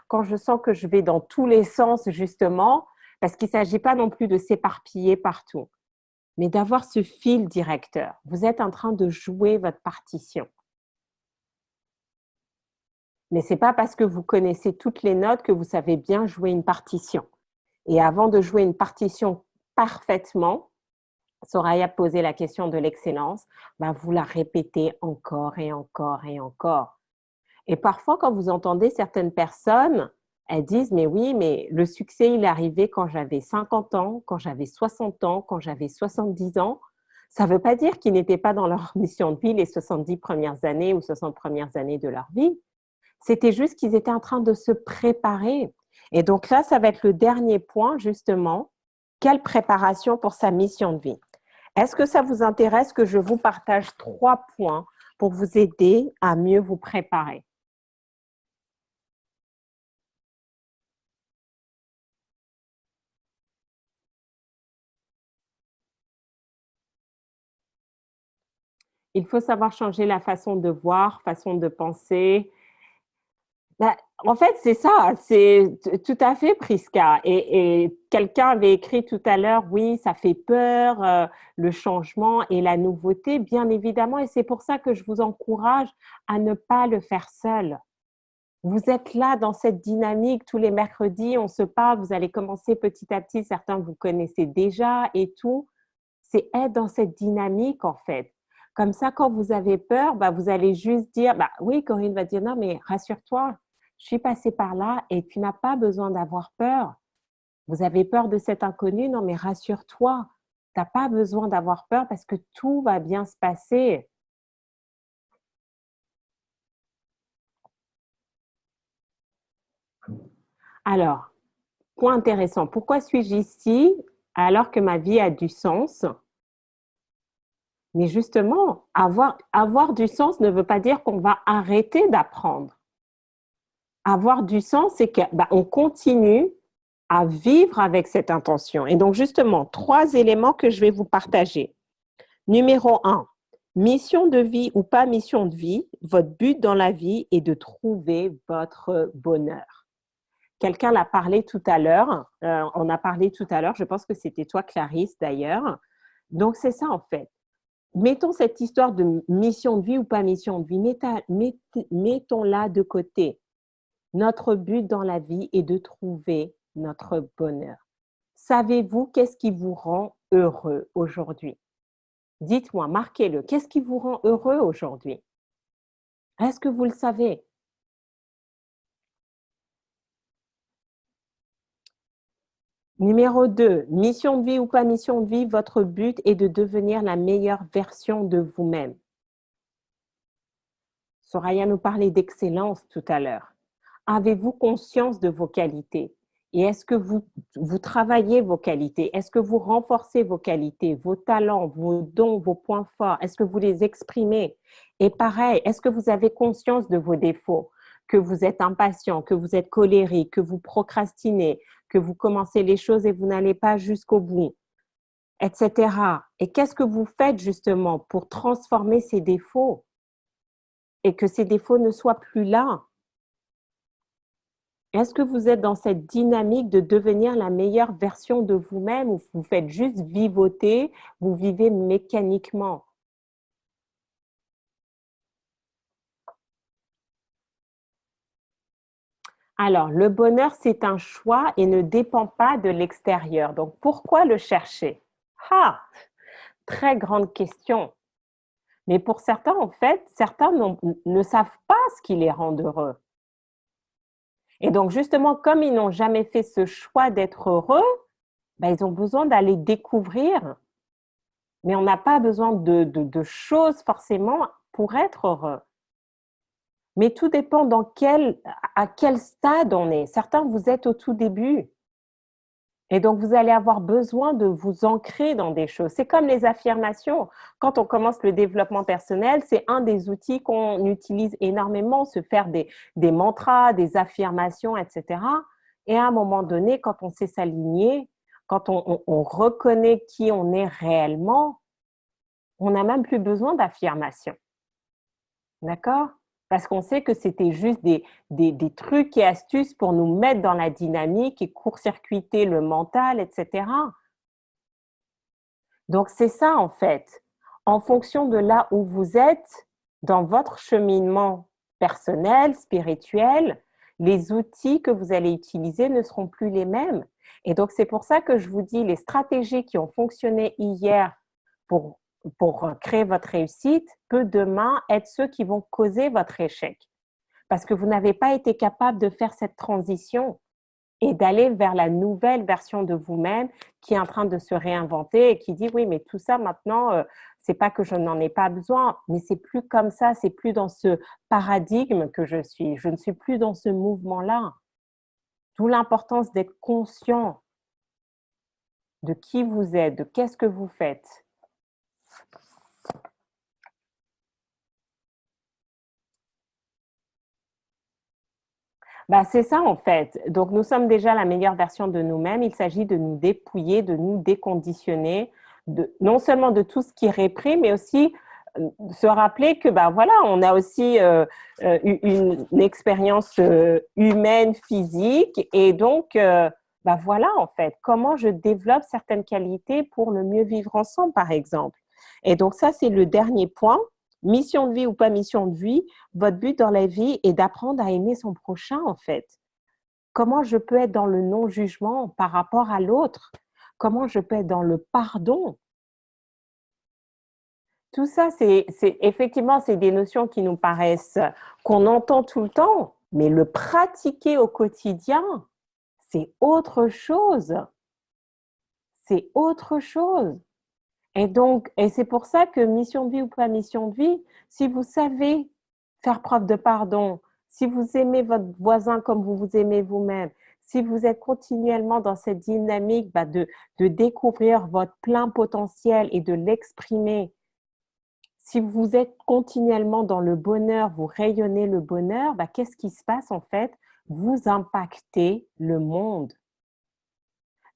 quand je sens que je vais dans tous les sens, justement, parce qu'il ne s'agit pas non plus de s'éparpiller partout, mais d'avoir ce fil directeur. Vous êtes en train de jouer votre partition. Mais ce n'est pas parce que vous connaissez toutes les notes que vous savez bien jouer une partition. Et avant de jouer une partition parfaitement, Soraya posait la question de l'excellence, ben vous la répétez encore et encore et encore. Et parfois, quand vous entendez certaines personnes, elles disent, mais oui, mais le succès, il est arrivé quand j'avais 50 ans, quand j'avais 60 ans, quand j'avais 70 ans. Ça ne veut pas dire qu'ils n'étaient pas dans leur mission de vie les 70 premières années ou 60 premières années de leur vie. C'était juste qu'ils étaient en train de se préparer. Et donc là, ça va être le dernier point, justement. Quelle préparation pour sa mission de vie? Est-ce que ça vous intéresse que je vous partage 3 points pour vous aider à mieux vous préparer? Il faut savoir changer la façon de voir, façon de penser. Ben, En fait, c'est ça, c'est tout à fait Priska. Et quelqu'un avait écrit tout à l'heure, oui, ça fait peur, le changement et la nouveauté, bien évidemment. Et c'est pour ça que je vous encourage à ne pas le faire seul. Vous êtes là dans cette dynamique tous les mercredis, on se parle, vous allez commencer petit à petit, certains vous connaissez déjà et tout. C'est être dans cette dynamique en fait. Comme ça, quand vous avez peur, bah, vous allez juste dire, bah, oui, Corinne va dire, non, mais rassure-toi, je suis passée par là et tu n'as pas besoin d'avoir peur. Vous avez peur de cet inconnu, non, mais rassure-toi, tu n'as pas besoin d'avoir peur parce que tout va bien se passer. Alors, point intéressant, pourquoi suis-je ici alors que ma vie a du sens? Mais justement, avoir du sens ne veut pas dire qu'on va arrêter d'apprendre. Avoir du sens, c'est qu'on bah, continue à vivre avec cette intention. Et donc, justement, 3 éléments que je vais vous partager. Numéro 1, mission de vie ou pas mission de vie, votre but dans la vie est de trouver votre bonheur. Quelqu'un l'a parlé tout à l'heure, on a parlé tout à l'heure, je pense que c'était toi, Clarisse, d'ailleurs. Donc, c'est ça, en fait. Mettons cette histoire de mission de vie ou pas mission de vie, mettons-la de côté. Notre but dans la vie est de trouver notre bonheur. Savez-vous qu'est-ce qui vous rend heureux aujourd'hui? Dites-moi, marquez-le. Qu'est-ce qui vous rend heureux aujourd'hui? Est-ce que vous le savez? Numéro 2, mission de vie ou pas mission de vie, votre but est de devenir la meilleure version de vous-même. Soraya nous parlait d'excellence tout à l'heure. Avez-vous conscience de vos qualités? Et est-ce que vous travaillez vos qualités? Est-ce que vous renforcez vos qualités, vos talents, vos dons, vos points forts? Est-ce que vous les exprimez? Et pareil, est-ce que vous avez conscience de vos défauts? Que vous êtes impatient, que vous êtes colérique, que vous procrastinez, que vous commencez les choses et vous n'allez pas jusqu'au bout, etc. Et qu'est-ce que vous faites justement pour transformer ces défauts et que ces défauts ne soient plus là? Est-ce que vous êtes dans cette dynamique de devenir la meilleure version de vous-même ou vous faites juste vivoter, vous vivez mécaniquement? Alors, le bonheur, c'est un choix et ne dépend pas de l'extérieur. Donc, pourquoi le chercher? Ah, très grande question. Mais pour certains, en fait, certains ne savent pas ce qui les rend heureux. Et donc, justement, comme ils n'ont jamais fait ce choix d'être heureux, ben, ils ont besoin d'aller découvrir. Mais on n'a pas besoin de choses forcément pour être heureux. Mais tout dépend à quel stade on est. Certains, vous êtes au tout début. Et donc, vous allez avoir besoin de vous ancrer dans des choses. C'est comme les affirmations. Quand on commence le développement personnel, c'est un des outils qu'on utilise énormément, se faire des mantras, des affirmations, etc. Et à un moment donné, quand on sait s'aligner, quand on reconnaît qui on est réellement, on n'a même plus besoin d'affirmation. D'accord? Parce qu'on sait que c'était juste des trucs et astuces pour nous mettre dans la dynamique et court-circuiter le mental, etc. Donc, c'est ça, en fait. En fonction de là où vous êtes, dans votre cheminement personnel, spirituel, les outils que vous allez utiliser ne seront plus les mêmes. Et donc, c'est pour ça que je vous dis, les stratégies qui ont fonctionné hier pour créer votre réussite peut demain être ceux qui vont causer votre échec. Parce que vous n'avez pas été capable de faire cette transition et d'aller vers la nouvelle version de vous-même qui est en train de se réinventer et qui dit oui, mais tout ça maintenant, c'est pas que je n'en ai pas besoin, mais c'est plus comme ça, c'est plus dans ce paradigme que je suis. Je ne suis plus dans ce mouvement-là. D'où l'importance d'être conscient de qui vous êtes, de qu'est-ce que vous faites. Bah, c'est ça en fait. Donc nous sommes déjà la meilleure version de nous-mêmes. Il s'agit de nous dépouiller, de nous déconditionner, non seulement de tout ce qui réprime, mais aussi se rappeler que bah voilà, on a aussi une expérience humaine, physique, et donc bah voilà en fait comment je développe certaines qualités pour le mieux vivre ensemble, par exemple. Et donc ça, c'est le dernier point. Mission de vie ou pas mission de vie, votre but dans la vie est d'apprendre à aimer son prochain en fait. Comment je peux être dans le non-jugement par rapport à l'autre? Comment je peux être dans le pardon? Tout ça, effectivement, c'est des notions qui nous paraissent, qu'on entend tout le temps, mais le pratiquer au quotidien, c'est autre chose. C'est autre chose. Et donc, et c'est pour ça que mission de vie ou pas mission de vie, si vous savez faire preuve de pardon, si vous aimez votre voisin comme vous vous aimez vous-même, si vous êtes continuellement dans cette dynamique de découvrir votre plein potentiel et de l'exprimer, si vous êtes continuellement dans le bonheur, vous rayonnez le bonheur, bah, qu'est-ce qui se passe en fait? Vous impactez le monde.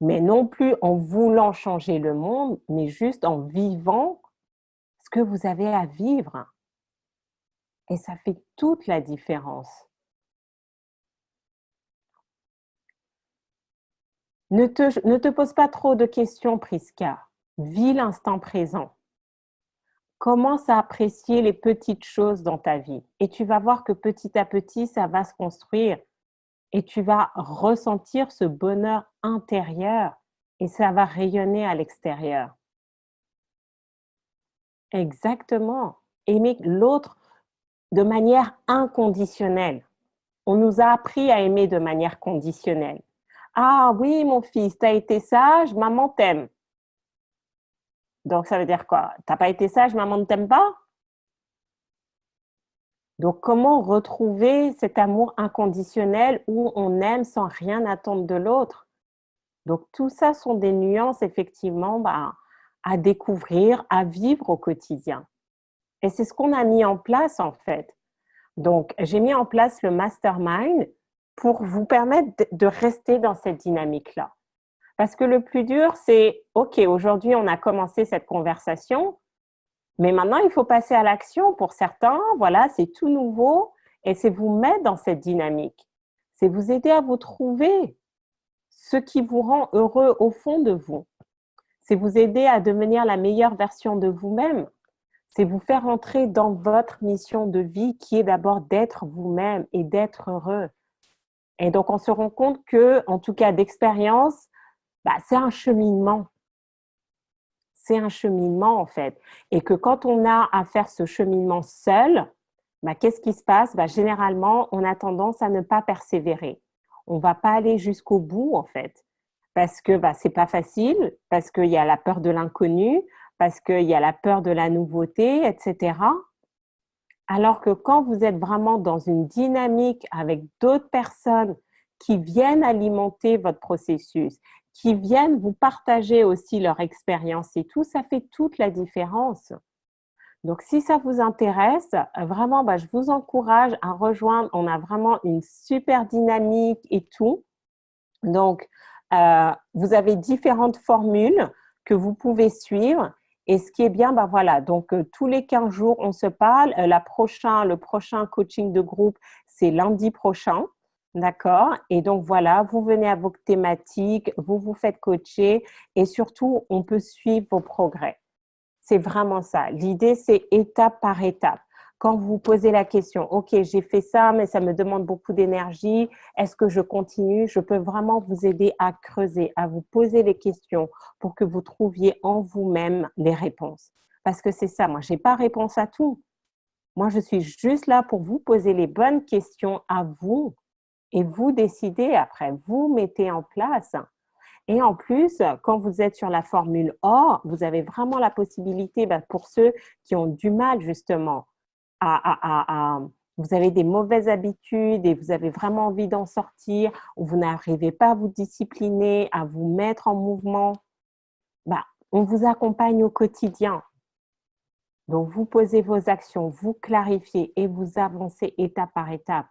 Mais non plus en voulant changer le monde, mais juste en vivant ce que vous avez à vivre. Et ça fait toute la différence. Ne te pose pas trop de questions, Priska. Vis l'instant présent. Commence à apprécier les petites choses dans ta vie. Et tu vas voir que petit à petit, ça va se construire. Et tu vas ressentir ce bonheur intérieur. Et ça va rayonner à l'extérieur. Exactement. Aimer l'autre de manière inconditionnelle. On nous a appris à aimer de manière conditionnelle. Ah oui, mon fils, tu as été sage, maman t'aime. Donc, ça veut dire quoi? T'as pas été sage, maman ne t'aime pas? Donc, comment retrouver cet amour inconditionnel où on aime sans rien attendre de l'autre? Donc, tout ça sont des nuances, effectivement, bah, à découvrir, à vivre au quotidien. Et c'est ce qu'on a mis en place, en fait. Donc, j'ai mis en place le mastermind pour vous permettre de rester dans cette dynamique-là. Parce que le plus dur, c'est, OK, aujourd'hui, on a commencé cette conversation, mais maintenant, il faut passer à l'action. Pour certains, voilà, c'est tout nouveau et c'est vous mettre dans cette dynamique. C'est vous aider à vous trouver ce qui vous rend heureux au fond de vous. C'est vous aider à devenir la meilleure version de vous-même. C'est vous faire entrer dans votre mission de vie qui est d'abord d'être vous-même et d'être heureux. Et donc, on se rend compte que, en tout cas d'expérience, bah, c'est un cheminement. C'est un cheminement, en fait. Et que quand on a à faire ce cheminement seul, bah, qu'est-ce qui se passe? Bah, généralement, on a tendance à ne pas persévérer. On ne va pas aller jusqu'au bout, en fait. Parce que bah, ce n'est pas facile, parce qu'il y a la peur de l'inconnu, parce qu'il y a la peur de la nouveauté, etc. Alors que quand vous êtes vraiment dans une dynamique avec d'autres personnes qui viennent alimenter votre processus, qui viennent vous partager aussi leur expérience et tout, ça fait toute la différence. Donc, si ça vous intéresse, vraiment, bah, je vous encourage à rejoindre. On a vraiment une super dynamique et tout. Donc, vous avez différentes formules que vous pouvez suivre. Et ce qui est bien, ben voilà, donc tous les 15 jours, on se parle. Le prochain coaching de groupe, c'est lundi prochain. D'accord? Et donc voilà, vous venez à vos thématiques, vous vous faites coacher et surtout, on peut suivre vos progrès. C'est vraiment ça. L'idée, c'est étape par étape. Quand vous posez la question, OK, j'ai fait ça, mais ça me demande beaucoup d'énergie. Est-ce que je continue? Je peux vraiment vous aider à creuser, à vous poser les questions pour que vous trouviez en vous-même les réponses. Parce que c'est ça, moi, je n'ai pas réponse à tout. Moi, je suis juste là pour vous poser les bonnes questions à vous et vous décidez après, vous mettez en place. Et en plus, quand vous êtes sur la formule or, vous avez vraiment la possibilité, pour ceux qui ont du mal justement vous avez des mauvaises habitudes et vous avez vraiment envie d'en sortir, ou vous n'arrivez pas à vous discipliner, à vous mettre en mouvement, on vous accompagne au quotidien. Donc, vous posez vos actions, vous clarifiez et vous avancez étape par étape.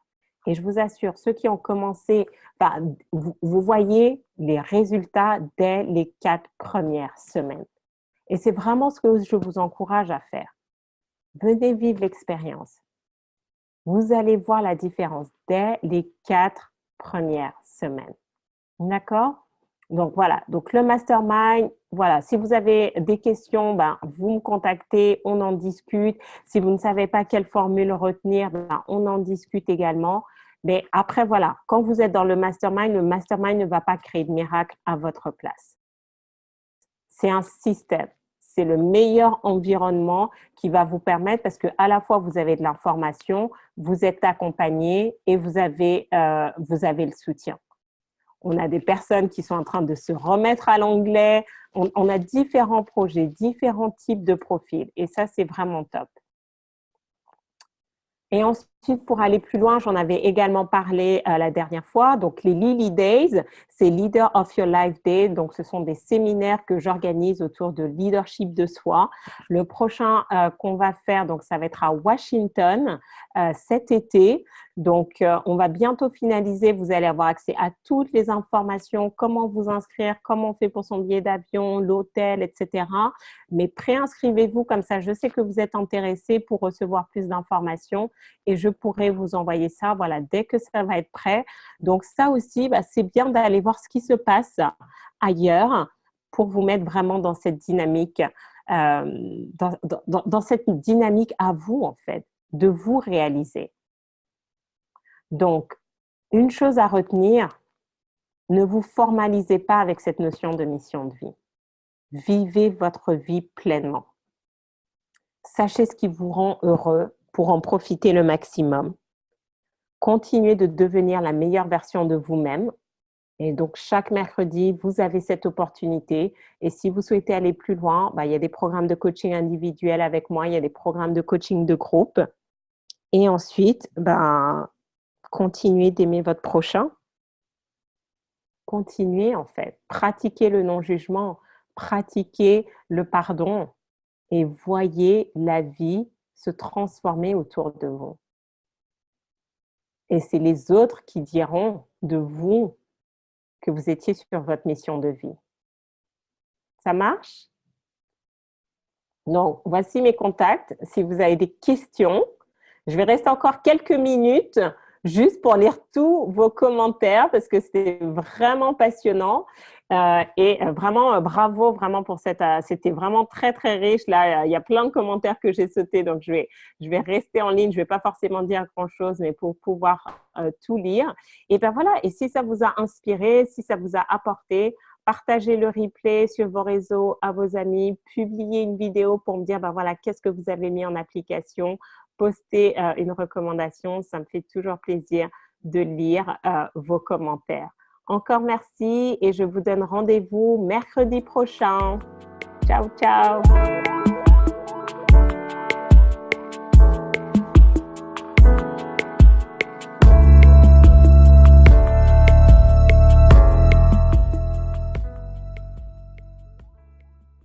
Et je vous assure, ceux qui ont commencé, vous voyez les résultats dès les 4 premières semaines. Et c'est vraiment ce que je vous encourage à faire. Venez vivre l'expérience. Vous allez voir la différence dès les 4 premières semaines. D'accord? Donc voilà, donc le mastermind, voilà, si vous avez des questions, ben, vous me contactez, on en discute. Si vous ne savez pas quelle formule retenir, ben, on en discute également. Mais après, voilà, quand vous êtes dans le mastermind ne va pas créer de miracle à votre place. C'est un système. C'est le meilleur environnement qui va vous permettre, parce que à la fois vous avez de l'information, vous êtes accompagné et vous avez le soutien. On a des personnes qui sont en train de se remettre à l'anglais. On a différents projets, différents types de profils. Et ça, c'est vraiment top. Et ensuite, pour aller plus loin, j'en avais également parlé la dernière fois. Donc, les Lily Days, c'est Leader of Your Life Day. Donc, ce sont des séminaires que j'organise autour de leadership de soi. Le prochain qu'on va faire, donc, ça va être à Washington cet été. Donc, on va bientôt finaliser. Vous allez avoir accès à toutes les informations, comment vous inscrire, comment on fait pour son billet d'avion, l'hôtel, etc. Mais préinscrivez-vous, comme ça, je sais que vous êtes intéressé pour recevoir plus d'informations et je pourrai vous envoyer ça, voilà, dès que ça va être prêt. Donc, ça aussi, bah, c'est bien d'aller voir ce qui se passe ailleurs pour vous mettre vraiment dans cette dynamique, dans cette dynamique à vous, en fait, de vous réaliser. Donc, une chose à retenir, ne vous formalisez pas avec cette notion de mission de vie. Vivez votre vie pleinement. Sachez ce qui vous rend heureux pour en profiter le maximum. Continuez de devenir la meilleure version de vous-même. Et donc, chaque mercredi, vous avez cette opportunité. Et si vous souhaitez aller plus loin, bah, il y a des programmes de coaching individuel avec moi, il y a des programmes de coaching de groupe. Et ensuite, bah, continuez d'aimer votre prochain. Continuez, en fait. Pratiquez le non-jugement, pratiquez le pardon et voyez la vie se transformer autour de vous. Et c'est les autres qui diront de vous que vous étiez sur votre mission de vie. Ça marche? Donc, voici mes contacts. Si vous avez des questions, je vais rester encore quelques minutes juste pour lire tous vos commentaires parce que c'était vraiment passionnant. Et vraiment, bravo vraiment pour cette… c'était vraiment très, très riche. Là, il y a plein de commentaires que j'ai sautés, donc je vais rester en ligne. Je ne vais pas forcément dire grand-chose, mais pour pouvoir tout lire. Et bien voilà, et si ça vous a inspiré, si ça vous a apporté, partagez le replay sur vos réseaux à vos amis, publiez une vidéo pour me dire, ben voilà, qu'est-ce que vous avez mis en application, postez une recommandation, ça me fait toujours plaisir de lire vos commentaires. Encore merci et je vous donne rendez-vous mercredi prochain. Ciao, ciao!